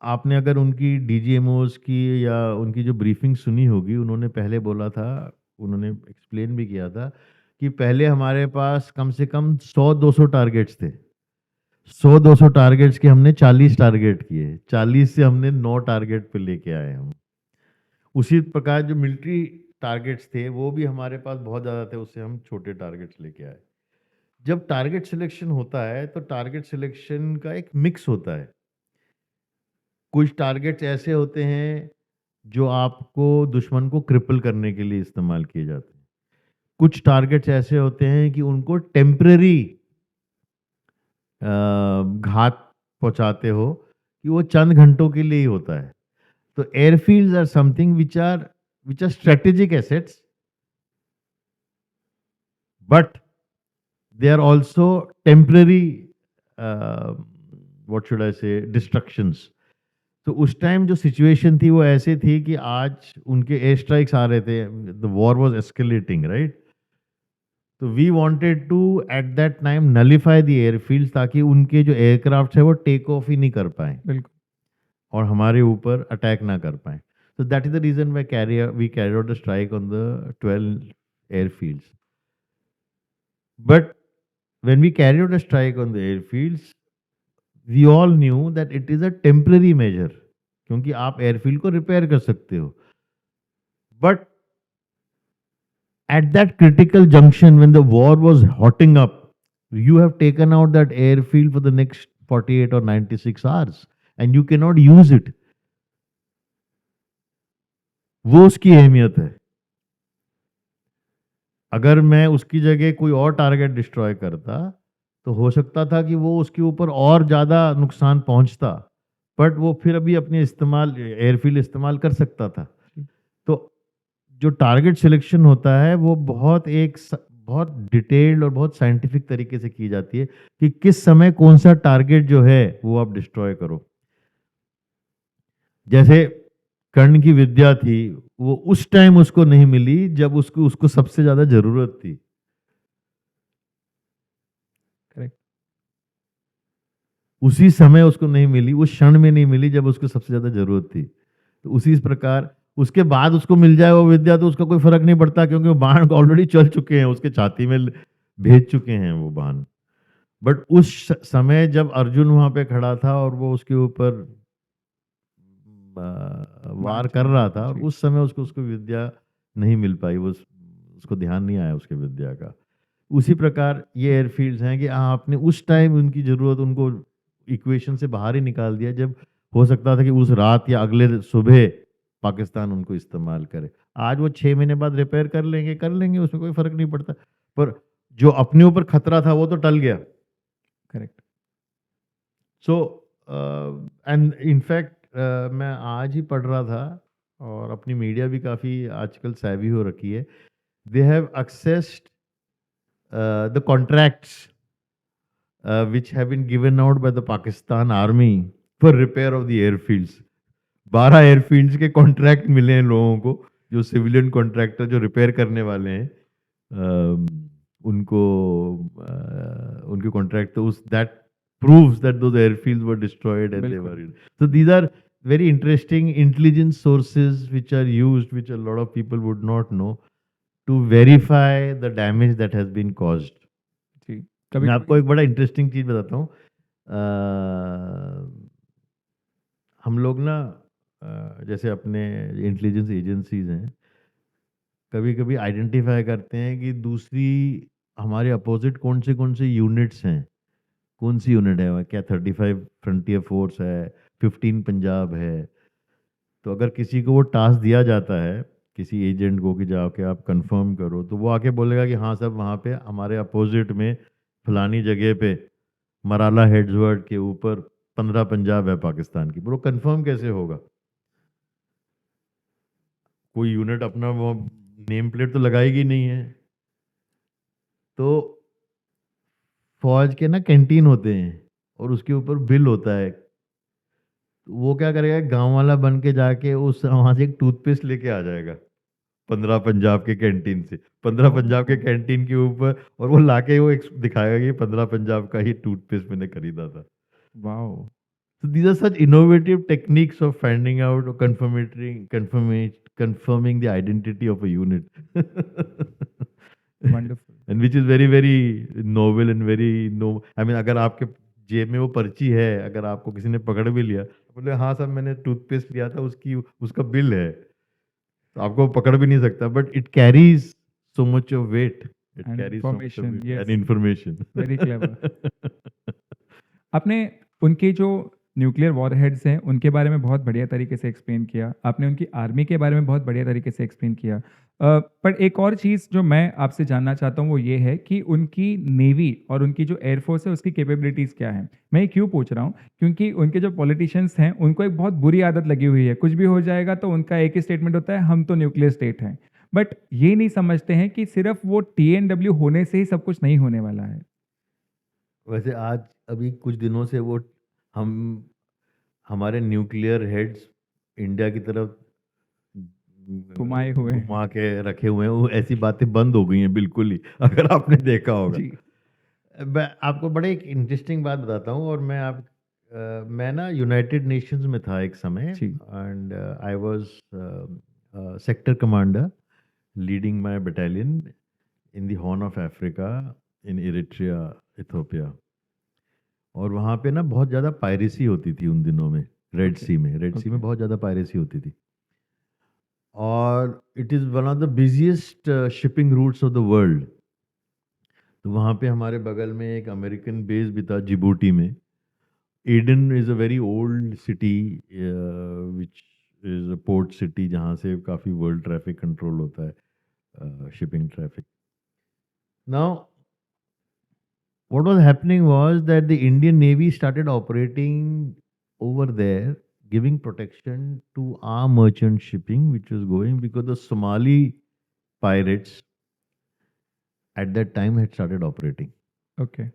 आपने अगर उनकी डीजीएमओस की या उनकी जो ब्रीफिंग सुनी होगी, उन्होंने पहले बोला था, उन्होंने एक्सप्लेन भी किया था कि पहले हमारे पास कम से कम 100-200 टारगेट्स थे. 100-200 टारगेट्स के हमने 40 टारगेट किए, 40 से हमने 9 टारगेट पे लेके आए हम. उसी प्रकार जो मिलिट्री टारगेट्स थे वो भी हमारे पास बहुत ज़्यादा थे, उससे हम छोटे टारगेट्स लेके आए. जब टारगेट सिलेक्शन होता है तो टारगेट सिलेक्शन का एक मिक्स होता है. कुछ टारगेट्स ऐसे होते हैं जो आपको दुश्मन को क्रिपल करने के लिए इस्तेमाल किए जाते हैं. कुछ टारगेट्स ऐसे होते हैं कि उनको टेम्पररी घात पहुंचाते हो, कि वो चंद घंटों के लिए ही होता है. तो airfields are something which are strategic assets, but they are also temporary, what should I say, distractions. तो उस टाइम जो सिचुएशन थी वो ऐसे थी कि आज उनके एयर स्ट्राइक्स आ रहे थे, the war was escalating, right. तो we wanted to at that time nullify the airfields, ताकि उनके जो एयरक्राफ्ट है वो टेक ऑफ ही नहीं कर पाए बिल्कुल। और हमारे ऊपर अटैक ना कर पाए. So that is the reason we carried out a strike on the 12 airfields. But when we carried out a strike on the airfields, we all knew that it is a temporary measure, क्योंकि आप airfield को repair कर सकते हो. But at that critical junction when the war was hotting up, you have taken out that airfield for the next 48 or 96 hours and you cannot use it. वो उसकी अहमियत है. अगर मैं उसकी जगह कोई और टारगेट डिस्ट्रॉय करता तो हो सकता था कि वो उसके ऊपर और ज़्यादा नुकसान पहुंचता, बट वो फिर अभी अपने एयरफील्ड इस्तेमाल कर सकता था. तो जो टारगेट सिलेक्शन होता है वो बहुत डिटेल्ड और बहुत साइंटिफिक तरीके से की जाती है, कि किस समय कौन सा टारगेट जो है वो आप डिस्ट्रॉय करो. जैसे कर्ण की विद्या थी वो उस टाइम उसको नहीं मिली जब उसको उसको सबसे ज्यादा जरूरत थी। करेक्ट। उसी समय उसको नहीं मिली, उस क्षण में नहीं मिली जब उसको सबसे ज्यादा जरूरत थी। तो उसी प्रकार उसके बाद उसको मिल जाए वो विद्या तो उसका कोई फर्क नहीं पड़ता, क्योंकि वो बाण ऑलरेडी चल चुके हैं, उसके छाती में भेज चुके हैं वो बाण। बट उस समय जब अर्जुन वहां पे खड़ा था और वो उसके ऊपर वार कर रहा था, और जी। उस समय उसको उसको विद्या नहीं मिल पाई, वो उसको ध्यान नहीं आया उसके विद्या का। उसी प्रकार ये एयरफील्ड्स हैं कि आपने उस टाइम उनकी जरूरत उनको इक्वेशन से बाहर ही निकाल दिया, जब हो सकता था कि उस रात या अगले सुबह पाकिस्तान उनको इस्तेमाल करे। आज वो 6 महीने बाद रिपेयर कर लेंगे, उसमें कोई फर्क नहीं पड़ता। पर जो अपने ऊपर खतरा था वो तो टल गया। करेक्ट। सो एंड इनफैक्ट मैं आज ही पढ़ रहा था, और अपनी मीडिया भी काफ़ी आजकल savvy हो रखी है। They have accessed the contracts which have been given out by the Pakistan Army for repair of the airfields. 12 airfields के कॉन्ट्रैक्ट मिले हैं लोगों को, जो सिविलियन कॉन्ट्रैक्टर जो रिपेयर करने वाले हैं, उनको उनके कॉन्ट्रैक्ट, तो उस that proves that those airfields were destroyed and they बिल्कुल। were. So these are very interesting intelligence sources which are used, which a lot of people would not know, to verify the damage that has been caused. जी। कभी मैं कभी आपको एक बड़ा interesting चीज बताता हूँ। हम लोग ना जैसे अपने इंटेलिजेंस एजेंसीज हैं, कभी कभी आइडेंटिफाई करते हैं कि दूसरी हमारे अपोजिट कौन से यूनिट्स हैं। कौन सी यूनिट है, क्या 35 फ्रंटियर फोर्स है, 15 पंजाब है। तो अगर किसी को वो टास्क दिया जाता है किसी एजेंट को कि जाके आप कंफर्म करो, तो वो आके बोलेगा कि हाँ सब वहाँ पे हमारे अपोजिट में फलानी जगह पे मराला हेड्सवर्ड के ऊपर 15 पंजाब है पाकिस्तान की। वो कंफर्म कैसे होगा? कोई यूनिट अपना वो नेम प्लेट तो लगाएगी नहीं है। तो फौज के ना कैंटीन होते हैं और उसके ऊपर बिल होता है। तो वो क्या करेगा, गांव वाला बन के जाके उस वहां से एक टूथपेस्ट लेके आ जाएगा 15 पंजाब के कैंटीन से, 15 पंजाब के कैंटीन के ऊपर, और वो लाके वो दिखाएगा कि 15 पंजाब का ही टूथपेस्ट मैंने खरीदा था। Wow. So these are such innovative techniques of finding out or confirming the identity of a unit. Wonderful. And which is very very novel and very no, I mean अगर आपके जेब में वो पर्ची है, अगर आपको किसी ने पकड़ भी लिया, बोले हाँ साहब मैंने टूथपेस्ट लिया था, उसकी उसका बिल है, तो आपको पकड़ भी नहीं सकता। But it carries so much of weight. It and carries so much of information, weight yes. and information. Very clever. आपने उनके जो न्यूक्लियर वॉरहेड्स हैं उनके बारे में बहुत बढ़िया तरीके से एक्सप्लेन किया, आपने उनकी आर्मी के बारे में बहुत बढ़िया तरीके से एक्सप्लेन किया। पर एक और चीज़ जो मैं आपसे जानना चाहता हूँ वो ये है कि उनकी नेवी और उनकी जो एयरफोर्स है उसकी कैपेबिलिटीज़ क्या हैं। मैं ये क्यों पूछ रहा हूँ, क्योंकि उनके जो पॉलिटिशियंस हैं उनको एक बहुत बुरी आदत लगी हुई है, कुछ भी हो जाएगा तो उनका एक ही स्टेटमेंट होता है, हम तो न्यूक्लियर स्टेट हैं। बट ये नहीं समझते हैं कि सिर्फ वो TNW होने से ही सब कुछ नहीं होने वाला है। वैसे आज अभी कुछ दिनों से वो हम हमारे न्यूक्लियर हेड्स इंडिया की तरफ घुमाए हुए हैं। घुमा के रखे हुए हैं, वो ऐसी बातें बंद हो गई हैं बिल्कुल ही, अगर आपने देखा होगा। जी। मैं आपको बड़े एक इंटरेस्टिंग बात बताता हूँ। और मैं ना यूनाइटेड नेशंस में था एक समय, जी। And I was sector commander leading my battalion in the Horn of Africa, in Eritrea, Ethiopia. और वहाँ पे ना बहुत ज़्यादा पायरेसी होती थी उन दिनों में, रेड सी में ओके। बहुत ज़्यादा पायरेसी होती थी। और it is one of the busiest shipping routes of the world. तो वहाँ पे हमारे बगल में एक अमेरिकन बेस भी था जिबूटी में। Aden is a very old city which is a port city, जहाँ से काफ़ी वर्ल्ड ट्रैफिक कंट्रोल होता है, shipping traffic. Now what was happening was that the Indian Navy started operating over there, giving protection to our merchant shipping, which was going, because the Somali pirates at that time had started operating. Okay.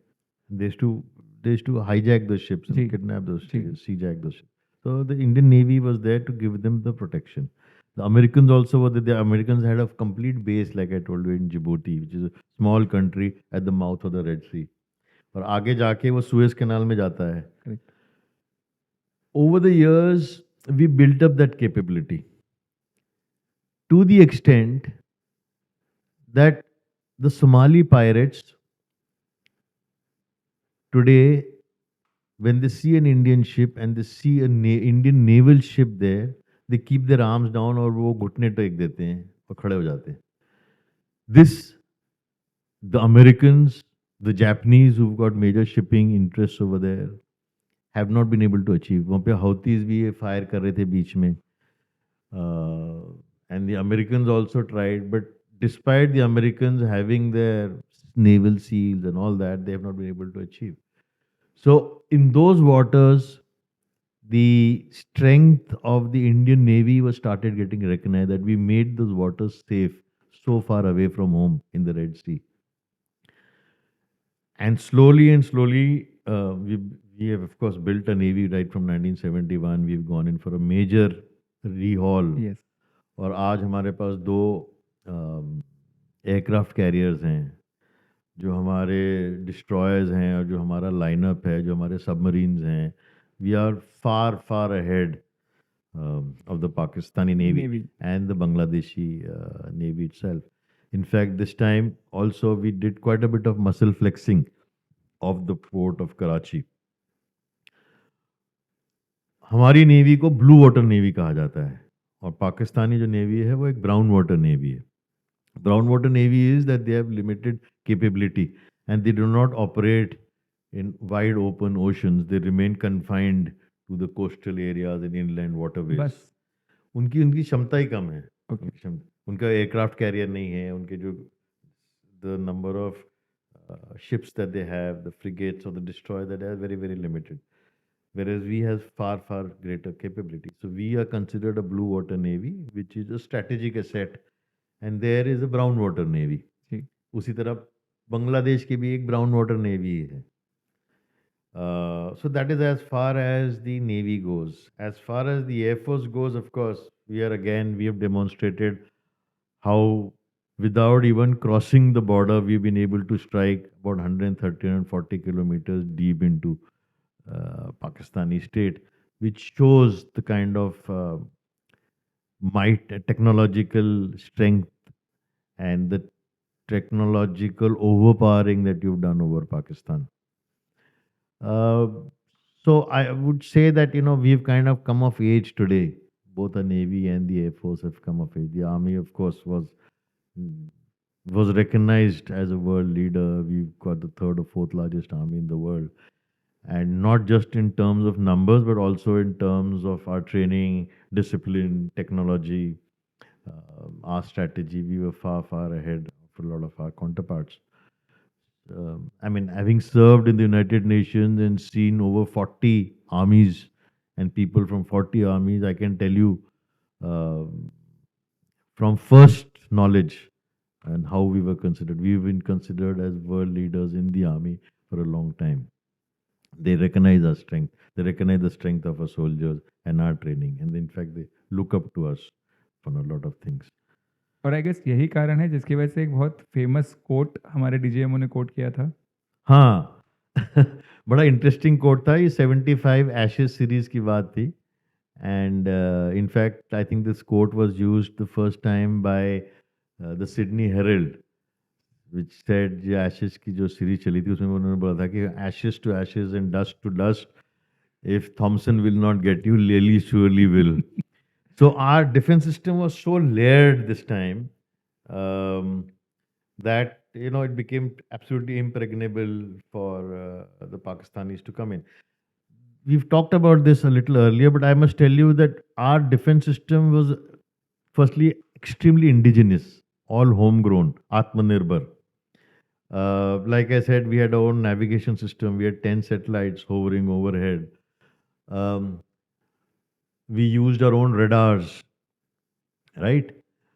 They used to hijack those ships जी। and kidnap those जी। ships, seijack those ships. So the Indian Navy was there to give them the protection. The Americans also were there. The Americans had a complete base, like I told you, in Djibouti, which is a small country at the mouth of the Red Sea. और आगे जाके वो Suez canal में जाता है. Correct. Over the years, we built up that capability to the extent that the Somali pirates today, when they see an Indian ship and they see an Indian naval ship there, they keep their arms down और वो घुटने take देते हैं और खड़े हो जाते हैं. This, the Americans, the Japanese who've got major shipping interests over there, have not been able to achieve. वहाँ पे Houthis भी फायर कर रहे थे बीच में. And the Americans also tried, but despite the Americans having their naval seals and all that, they have not been able to achieve. So in those waters, the strength of the Indian Navy was started getting recognized, that we made those waters safe so far away from home in the Red Sea. And slowly, we have of course built a navy right from 1971. We've gone in for a major rehaul. Yes. और आज हमारे पास 2 aircraft carriers हैं, जो हमारे destroyers हैं और जो हमारा लाइनअप है, जो हमारे सबमरीन्स हैं. We are far ahead of the Pakistani Navy and the Bangladeshi Navy itself. In fact, this time also we did quite a bit of muscle flexing of the port of Karachi. हमारी navy को blue water navy कहा जाता है और पाकिस्तानी जो navy है वो एक ब्राउन वाटर नेवी है. Brown water navy is that they have limited capability and they do not operate in wide open oceans. They remain confined to the coastal areas and inland waterways. बस उनकी क्षमता ही कम है. Okay. उनका aircraft carrier नहीं है. उनके जो the number of ships that they have, the frigates or the destroyers that they are very, very limited. Whereas we have far greater capability. So we are considered a blue water navy, which is a strategic asset. And there is a brown water navy. ठीक. उसी तरह बांग्लादेश की भी एक brown water navy है. So that is as far as the navy goes. As far as the air force goes, of course, we have demonstrated how without even crossing the border, we've been able to strike about 130-140 kilometers deep into Pakistani state, which shows the kind of might, technological strength, and the technological overpowering that you've done over Pakistan. So I would say that, we've kind of come of age today. Both the Navy and the Air Force have come of age. The Army, of course, was recognized as a world leader. We've got the 3rd or 4th largest army in the world. And not just in terms of numbers, but also in terms of our training, discipline, technology, our strategy. We were far ahead of a lot of our counterparts. Having served in the United Nations and seen over 40 armies and people from 40 armies, I can tell you from first knowledge and how we were considered. We've been considered as world leaders in the army for a long time. They recognize our strength. They recognize the strength of our soldiers and our training. And in fact, they look up to us for a lot of things. और I guess यही कारण है जिसकी वजह से एक बहुत famous quote हमारे डीजीएमओ ने कोट किया था. हाँ. बड़ा इंटरेस्टिंग कोट था. ये 75 एशेज सीरीज की बात थी. And in fact I think this quote was used the first time by the Sydney Herald, which said जो एशेज की जो सीरीज चली थी उसमें उन्होंने बोला था कि ashes to ashes and dust to dust, if Thompson will not get you, Lely surely will. So our defense system was so layered this time that it became absolutely impregnable for the Pakistanis to come in. We've talked about this a little earlier, but I must tell you that our defense system was firstly extremely indigenous, all homegrown, Atmanirbhar. Like I said, we had our own navigation system. We had 10 satellites hovering overhead. We used our own radars, right?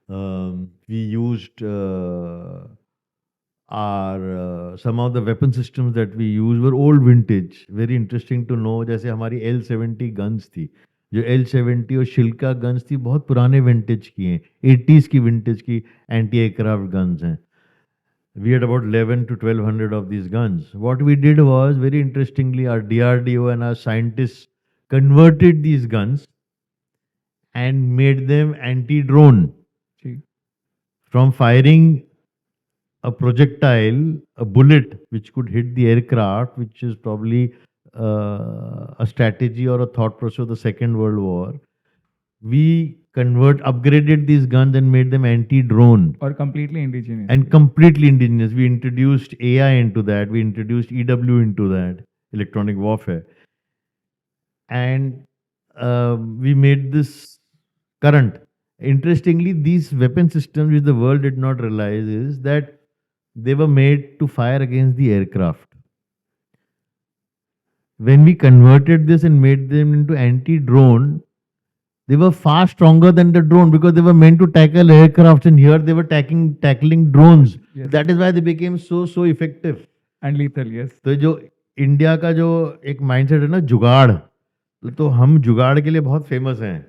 We used some of the weapon systems that we used were old vintage. Very interesting to know. जैसे हमारी L-70 guns थी. जो L-70 और शिल्का guns थी बहुत पुराने vintage की हैं, 80s की विंटेज की एंटी एयरक्राफ्ट गन्स हैं. We had about 11 to 1200 of these guns. What we did was, very interestingly, our DRDO and our scientists converted these guns and made them anti-drone. जी From firing a projectile, a bullet which could hit the aircraft, which is probably a strategy or a thought process of the Second World War, we upgraded these guns and made them anti-drone और completely indigenous. and completely indigenous. We introduced AI into that. We introduced EW into that, electronic warfare, and we made this current. Interestingly, these weapon systems, which the world did not realize, is that they were made to fire against the aircraft. When we converted this and made them into anti-drone, they were far stronger than the drone because they were meant to tackle aircraft, and here they were tackling drones. Yes. That is why they became so effective. And lethal, yes. तो जो India का जो एक mindset है ना, जुगाड़, तो हम जुगाड़ के लिए बहुत फेमस हैं.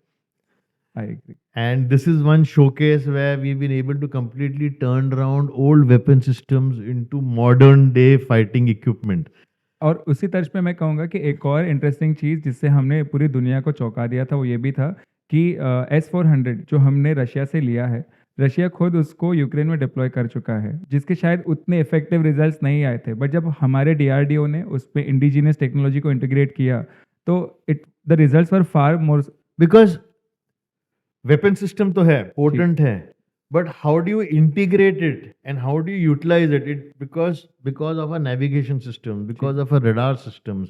I agree. And this is one showcase where we've been able to completely turn around old weapon systems into modern day fighting equipment. और उसी तर्ज पे मैं कहूँगा कि एक और इंटरेस्टिंग चीज़ जिससे हमने पूरी दुनिया को चौंका दिया था वो ये भी था कि S-400 जो हमने रशिया से लिया है, रशिया खुद उसको यूक्रेन में डिप्लॉय कर चुका है, जिसके शायद उतने इफेक्टिव रिजल्ट्स नहीं आए थे, बट जब हमारे DRDO ने उस पर इंडिजिनियस टेक्नोलॉजी को इंटीग्रेट किया तो the results were far more. Because weapon system तो है, पोटेंट है, but how do you integrate it and how do you utilize it? Because of our navigation systems, because of our radar systems,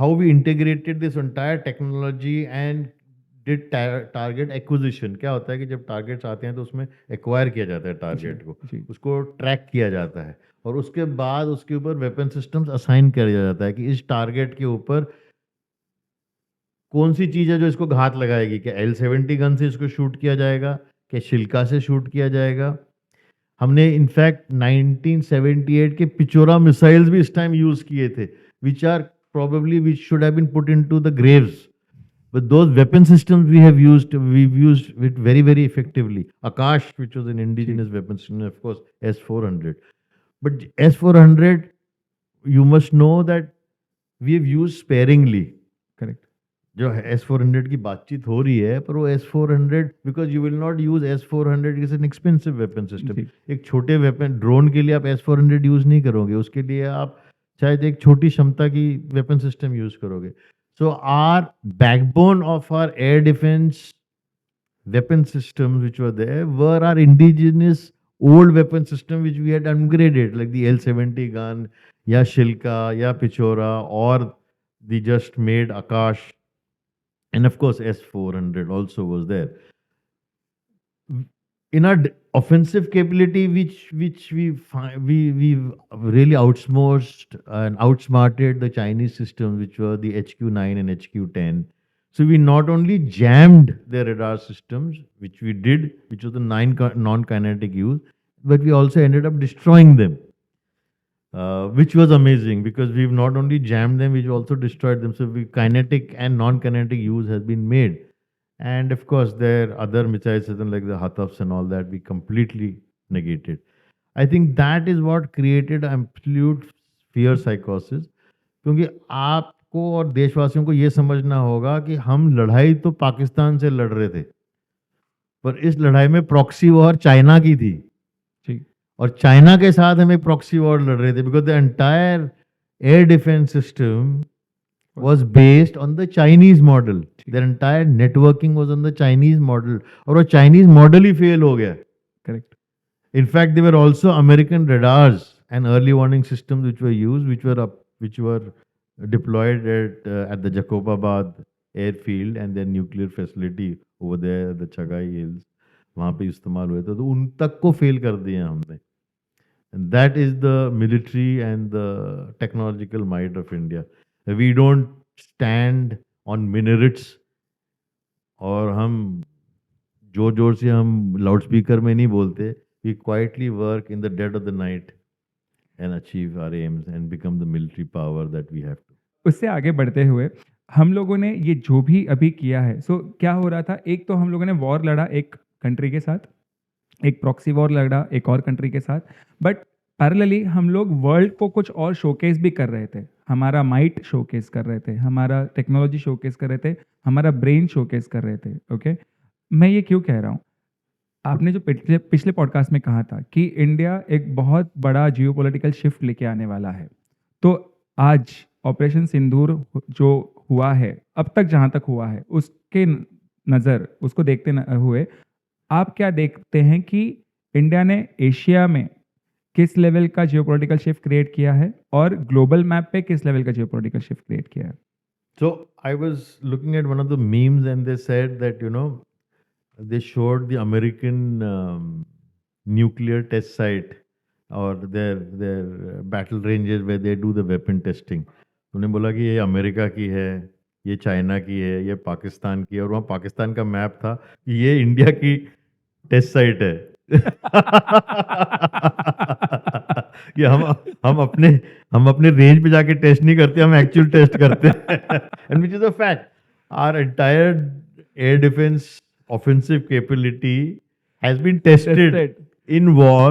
how we integrated this entire technology and did target acquisition. क्या होता है कि जब targets आते हैं तो उसमें acquire किया जाता है टारगेट को, उसको ट्रैक किया जाता है और उसके बाद उसके ऊपर वेपन सिस्टम्स असाइन किया जाता है कि इस टारगेट के ऊपर कौन सी चीज़ है जो इसको घात लगाएगी. क्या L-70 गन से इसको शूट किया जाएगा, क्या शिल्का से शूट किया जाएगा. हमने इनफैक्ट 1978 के पिचोरा मिसाइल्स भी इस टाइम यूज किए थे, which should have been put into the graves, but those weapon systems we've used it very effectively. Akash, which was an indigenous weapon system, of course S-400, but S-400, you must know that we have used sparingly. Correct. जो S-400 की बातचीत हो रही है, पर वो S-400, because you will not use S-400 is an expensive weapon system. एक छोटे वेपन ड्रोन के लिए आप S-400 यूज नहीं करोगे, उसके लिए आप शायद एक छोटी क्षमता की वेपन सिस्टम यूज करोगे. So our backbone of our air defence weapon systems which were there were our indigenous old weapon system which we had upgraded, like the L-70 gun, ya Shilka, ya Pichora, or the just made Akash. And of course, S-400 also was there. In our offensive capability, which we really outsmarted the Chinese systems, which were the HQ-9 and HQ-10. So we not only jammed their radar systems, which we did, which was the non-kinetic use, but we also ended up destroying them. Which was amazing because we've not only jammed them, we've also destroyed them. So kinetic and non-kinetic use has been made. And of course, there are other missile systems like the Hatafs and all that we completely negated. I think that is what created absolute fear psychosis. क्योंकि आपको और देशवासियों को ये समझना होगा कि हम लड़ाई तो पाकिस्तान से लड़ रहे थे, पर इस लड़ाई में प्रॉक्सी वॉर चाइना की थी. और चाइना के साथ हम एक प्रॉक्सी वॉर लड़ रहे थे because the entire air defence system was based on the Chinese model. Their entire networking was on the Chinese model. और वो Chinese model ही fail हो गया. Correct. In fact, there were also American radars and early warning systems which were used, which were deployed at the Jacobabad airfield and their nuclear facility over there, the Chagai Hills. वहाँ पे इस्तेमाल हुए थे, तो उन तक को fail कर दिए हमने. And that is the military and the technological might of India. We don't stand on minarets और हम जोर से हम लाउड स्पीकर में नहीं बोलते. We quietly work in the dead of the night and achieve our aims and become the military power that we have to. उससे आगे बढ़ते हुए हम लोगों ने ये जो भी अभी किया है, सो क्या हो रहा था, एक तो हम लोगों ने वॉर लड़ा एक कंट्री के साथ, एक प्रॉक्सी वॉर लड़ा एक और कंट्री के साथ, बट पैरेलली हम लोग वर्ल्ड को कुछ और शोकेस भी कर रहे थे। हमारा माइट शोकेस कर रहे थे, हमारा टेक्नोलॉजी शोकेस कर रहे थे, हमारा ब्रेन शोकेस कर रहे थे। ओके, मैं ये क्यों कह रहा हूँ, आपने जो पिछले पिछले पॉडकास्ट में कहा था कि इंडिया एक बहुत बड़ा जियोपॉलिटिकल शिफ्ट लेके आने वाला है, तो आज ऑपरेशन सिंदूर जो हुआ है, अब तक जहां तक हुआ है, उसके नज़र उसको देखते हुए आप क्या देखते हैं कि इंडिया ने एशिया में किस लेवल का जियोपॉलिटिकल शिफ्ट क्रिएट किया है और ग्लोबल मैप पे किस लेवल का जियोपॉलिटिकल शिफ्ट क्रिएट किया है? So I was looking at one of the memes, and they said that, they showed the American nuclear test site, or their battle ranges where they do the weapon testing. उन्होंने बोला कि ये America की है, ये China की है, ये पाकिस्तान की है, और वहाँ पाकिस्तान का मैप था कि ये इंडिया की टेस्ट साइट है। कि हम अपने रेंज पे जाके टेस्ट नहीं करते, हम एक्चुअल टेस्ट करते हैं। And which is a fact, our entire air defence offensive capability has been tested in war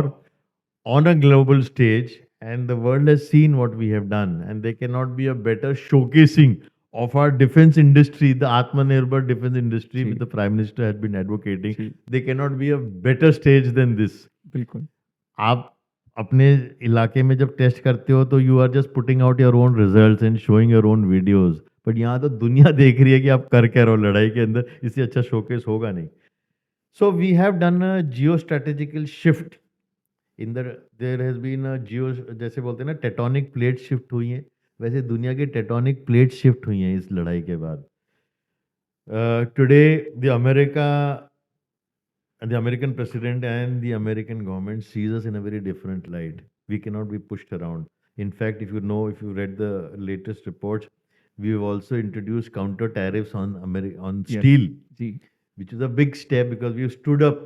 on a global stage, and the world has seen what we have done, and there cannot be a better showcasing of our defense industry, the Atmanirbhar defense industry, जी. which the Prime Minister has been advocating. जी. There cannot be a better stage than this. बिल्कुल। आप अपने इलाके में जब test करते हो तो you are just putting out your own results and showing your own videos, but यहाँ तो दुनिया देख रही है कि आप कर क्या रहे हो लड़ाई के अंदर, इससे अच्छा शोकेस होगा नहीं। So we have done a geo strategical shift in the, there has been a geo, जैसे बोलते हैं ना टेक्टोनिक प्लेट शिफ्ट हुई हैं, वैसे दुनिया की टेक्टोनिक प्लेट शिफ्ट हुई हैं इस लड़ाई के बाद। Today the American president and the American government sees us in a very different light. We cannot be pushed around. In fact, if you read the latest reports, we've also introduced counter tariffs on Yes. steel, जी. which is a big step because we stood up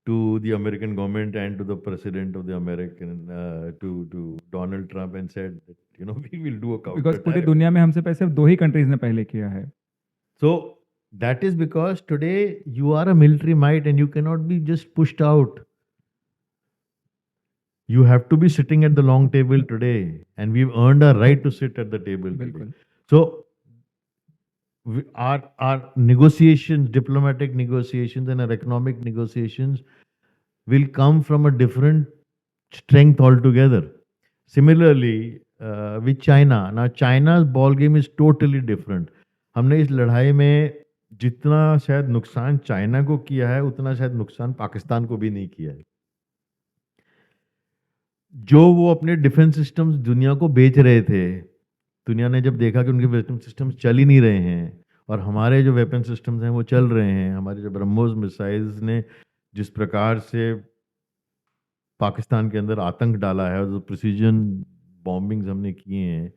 to the American government and to the president of the American, to Donald Trump, and said that, we will do a counter because पूरी tariff. दुनिया में हमसे पैसे 2 ही countries ने पहले किया है। So that is because today you are a military might and you cannot be just pushed out. You have to be sitting at the long table today, and we've earned our right to sit at the table today. बिल्कुल। So our negotiations, diplomatic negotiations and our economic negotiations will come from a different strength altogether. Similarly, with China, now China's ball game is totally different. हमने इस लड़ाई में जितना शायद नुकसान China को किया है, उतना शायद नुकसान पाकिस्तान को भी नहीं किया है। जो वो अपने डिफेंस सिस्टम्स दुनिया को बेच रहे थे, दुनिया ने जब देखा कि उनके वेपन सिस्टम्स चल ही नहीं रहे हैं और हमारे जो वेपन सिस्टम्स हैं वो चल रहे हैं, हमारे जो ब्रह्मोस मिसाइल्स ने जिस प्रकार से पाकिस्तान के अंदर आतंक डाला है और जो प्रिसीजन बॉम्बिंग्स हमने किए हैं,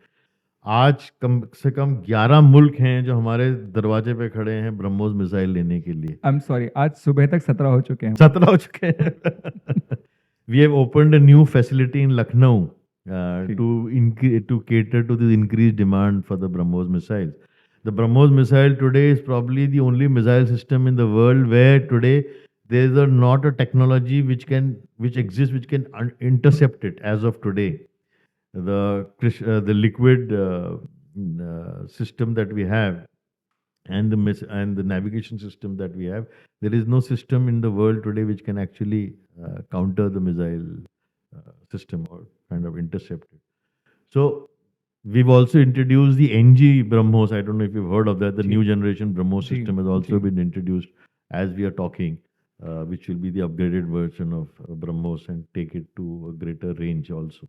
आज कम से कम 11 मुल्क हैं जो हमारे दरवाजे पे खड़े हैं ब्रह्मोस मिसाइल लेने के लिए। आई एम सॉरी, आज सुबह तक 17 हो चुके हैं। 17 हो चुके हैं। We have opened a new facility in Lucknow to cater to this increased demand for the BrahMos missiles. The BrahMos missile today is probably the only missile system in the world where today there is not a technology which exists which can intercept it as of today. The liquid system that we have and the navigation system that we have, there is no system in the world today which can actually counter the missile system or kind of intercept it. So we've also introduced the NG BrahMos. I don't know if you've heard of that. The new generation BrahMos system has also been introduced as we are talking, which will be the upgraded version of BrahMos and take it to a greater range also.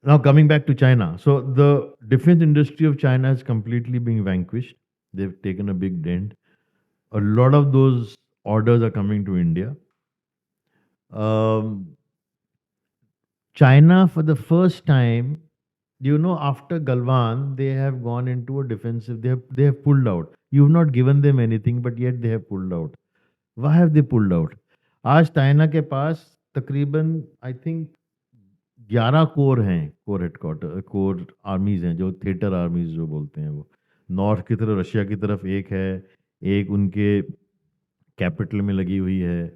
Now coming back to China. So the defense industry of China is completely being vanquished. They've taken a big dent. A lot of those orders are coming to India. China, for the first time, after Galwan, they have gone into a defensive. They have pulled out. You've not given them anything, but yet they have pulled out. Why have they pulled out? आज China के पास तकरीबन I think 11 core हैं, core headquarter, core आर्मीज हैं, जो theatre आर्मीज जो बोलते हैं वो नॉर्थ की तरफ रशिया की तरफ एक है, एक उनके कैपिटल में लगी हुई है,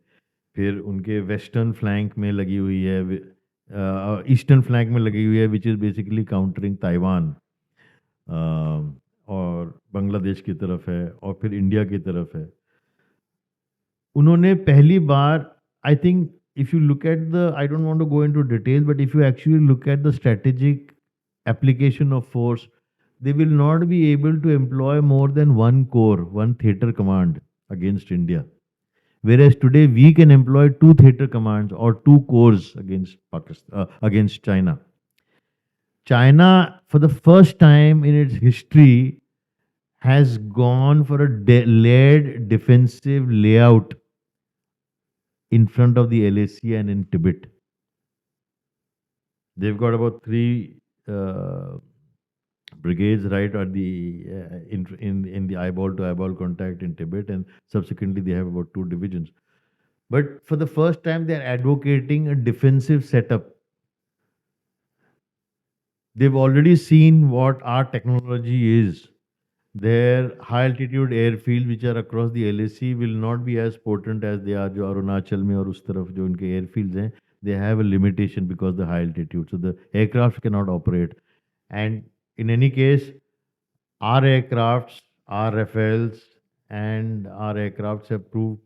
फिर उनके वेस्टर्न फ्लैंक में लगी हुई है, ईस्टर्न फ्लैंक में लगी हुई है, which is basically countering Taiwan, और बांग्लादेश की तरफ है, और फिर इंडिया की तरफ है. उन्होंने पहली बार, I think, if you look at the, I don't want to go into details, but if you actually look at the strategic application of force, they will not be able to employ more than one corps, one theater command against India. Whereas today we can employ two theater commands or two corps against Pakistan, against China. China, for the first time in its history, has gone for a layered defensive layout in front of the LAC and in Tibet. They've got about 3 brigades right at the in the eyeball to eyeball contact in Tibet, and subsequently they have about 2 divisions. But for the first time, they are advocating a defensive setup. They've already seen what our technology is. Their high altitude airfields, which are across the LAC, will not be as potent as they are जो अरुणाचल में और उस तरफ जो उनके airfields हैं. They have a limitation because of the high altitude, so the aircraft cannot operate. And in any case, our aircrafts, our Rafales, and our aircrafts have proved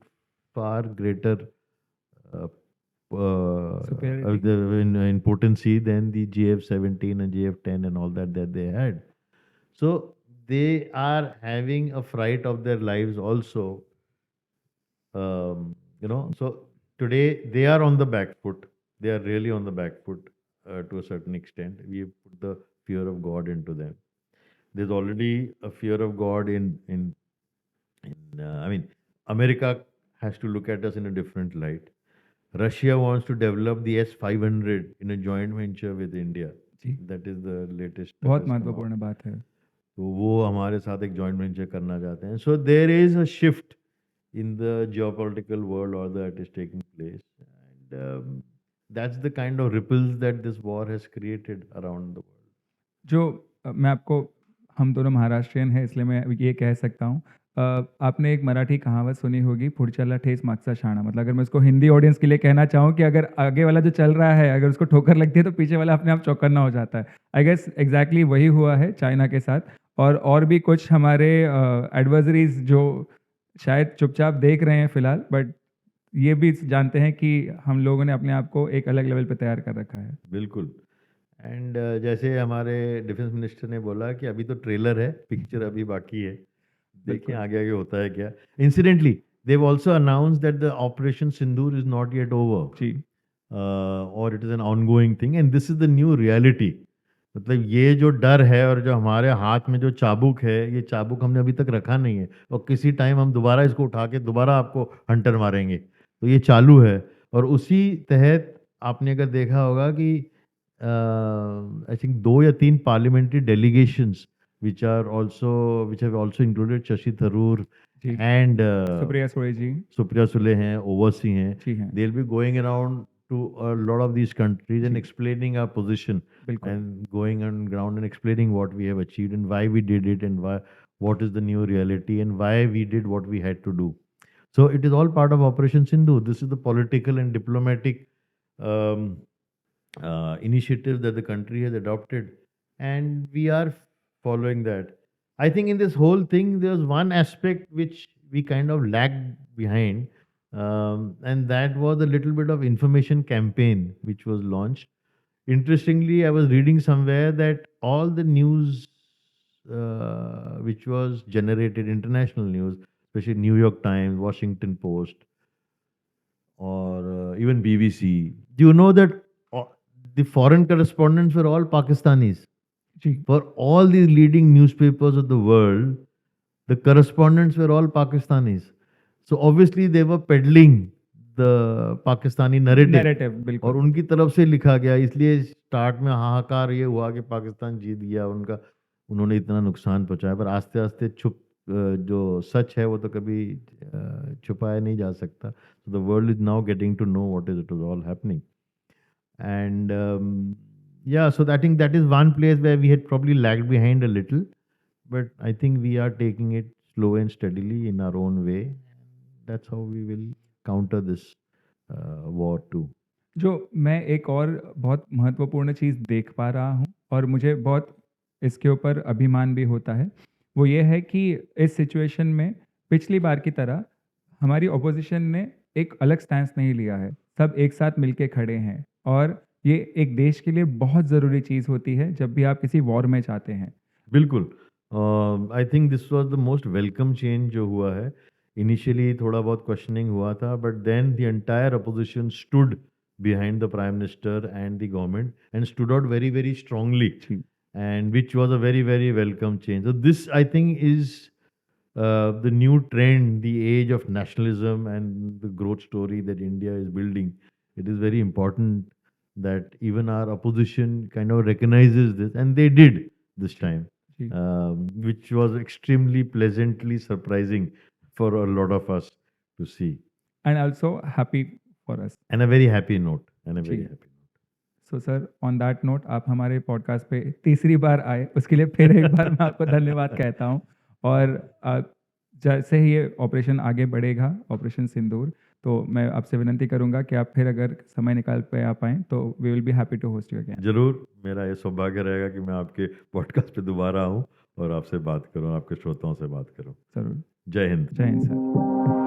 far greater Superiority. in potency than the JF-17 and JF-10 and all that they had. So they are having a fright of their lives also. So today they are on the back foot. They are really on the back foot to a certain extent. We have put the fear of God into them. There's already a fear of God I mean, America has to look at us in a different light. Russia wants to develop the S-500 in a joint venture with India. Ji. That is the latest. बहुत महत्वपूर्ण बात है. तो वो हमारे साथ एक joint venture करना चाहते हैं. So there is a shift in the geopolitical world और that is taking place, and that's the kind of ripples that this war has created around the world. जो मैं आपको, हम दोनों महाराष्ट्रियन हैं इसलिए मैं ये कह सकता हूँ, आपने एक मराठी कहावत सुनी होगी, पुढच्याला ठेस मागचा शाणा. मतलब अगर मैं उसको हिंदी ऑडियंस के लिए कहना चाहूँ कि अगर आगे वाला जो चल रहा है, अगर उसको ठोकर लगती है तो पीछे वाला अपने आप चौकन्ना हो जाता है. आई गेस एग्जैक्टली वही हुआ है चाइना के साथ, और भी कुछ हमारे एडवर्सरीज जो शायद चुपचाप देख रहे हैं फिलहाल, बट ये भी जानते हैं कि हम लोगों ने अपने आप को एक अलग लेवल पे तैयार कर रखा है. बिल्कुल. एंड जैसे हमारे डिफेंस मिनिस्टर ने बोला कि अभी तो ट्रेलर है, पिक्चर अभी बाकी है, देखिए आगे आगे होता है क्या. Incidentally they've also announced that the Operation Sindoor is not yet over. जी. Or it is an ongoing thing, and this is the new reality. मतलब ये जो डर है और जो हमारे हाथ में जो चाबुक है, ये चाबुक हमने अभी तक रखा नहीं है, और किसी टाइम हम दोबारा इसको उठा के दोबारा आपको हंटर मारेंगे. तो ये चालू है, और उसी तहत आपने अगर देखा होगा कि आई थिंक 2 या 3 parliamentary delegations which have also included Shashi Tharoor ji. and Supriya Sule ji. Supriya Sule हैं, Oversee हैं. जी हैं. They'll be going around to a lot of these countries and ji. explaining our position, बिल्कुल. and going on ground and explaining what we have achieved and why we did it, and what is the new reality and why we did what we had to do. So it is all part of Operation Sindoor. This is the political and diplomatic initiative that the country has adopted, and we are following that. I think in this whole thing, there was one aspect which we kind of lagged behind, and that was a little bit of information campaign which was launched. Interestingly, I was reading somewhere that all the news which was generated, international news, especially New York Times, Washington Post, or even BBC, do you know that the foreign correspondents were all Pakistanis? For all these leading newspapers of the world, the correspondents were all Pakistanis. So obviously they were peddling the Pakistani narrative. बिल्कुल. और उनकी तरफ से लिखा गया, इसलिए start में हाहाकार ये हुआ कि पाकिस्तान जीत गया, उन्होंने इतना नुकसान पहुंचाया. पर आस्ते आस्ते जो सच है वो तो कभी छुपाया नहीं जा सकता. So the world is now getting to know what it was all happening. And yeah, so I think that is one place where we had probably lagged behind a little, but I think we are taking it slow and steadily in our own way. That's how we will counter this war too. जो मैं एक और बहुत महत्वपूर्ण चीज़ देख पा रहा हूँ और मुझे बहुत इसके ऊपर अभिमान भी होता है, वो ये है कि इस सिचुएशन में पिछली बार की तरह हमारी ऑपोजिशन ने एक अलग स्टैंस नहीं लिया है। सब एक साथ मिलके खड़े हैं और ये एक देश के लिए बहुत ज़रूरी चीज़ होती है जब भी आप किसी वॉर में जाते हैं। बिल्कुल। I think this was the most welcome change जो हुआ है। इनिशियली थोड़ा बहुत क्वेश्चनिंग हुआ था, but then the entire opposition stood behind the prime minister and the government and stood out very very strongly, जी। and which was a very very welcome change. So this, I think, is the new trend, the age of nationalism and the growth story that India is building. It is very important that even our opposition kind of recognizes this, and they did this time, जी। which was extremely pleasantly surprising for a lot of us to see. And also happy for us. And a very happy note. And a very जी। happy note. So sir, on that note आप हमारे podcast पे तीसरी बार आए, उसके लिए फिर एक बार मैं आपको धन्यवाद कहता हूँ। और जैसे ही ये ऑपरेशन आगे बढ़ेगा, ऑपरेशन सिंदूर, तो मैं आपसे विनंती करूंगा कि आप फिर अगर समय निकाल पे आ पाएँ तो we will be happy to host you again. जरूर, मेरा ये सौभाग्य रहेगा कि मैं आपके पॉडकास्ट पे दोबारा आऊँ और आपसे बात करूँ, आपके श्रोताओं से बात करूँ। ज़रूर। जय हिंद। जय हिंद सर।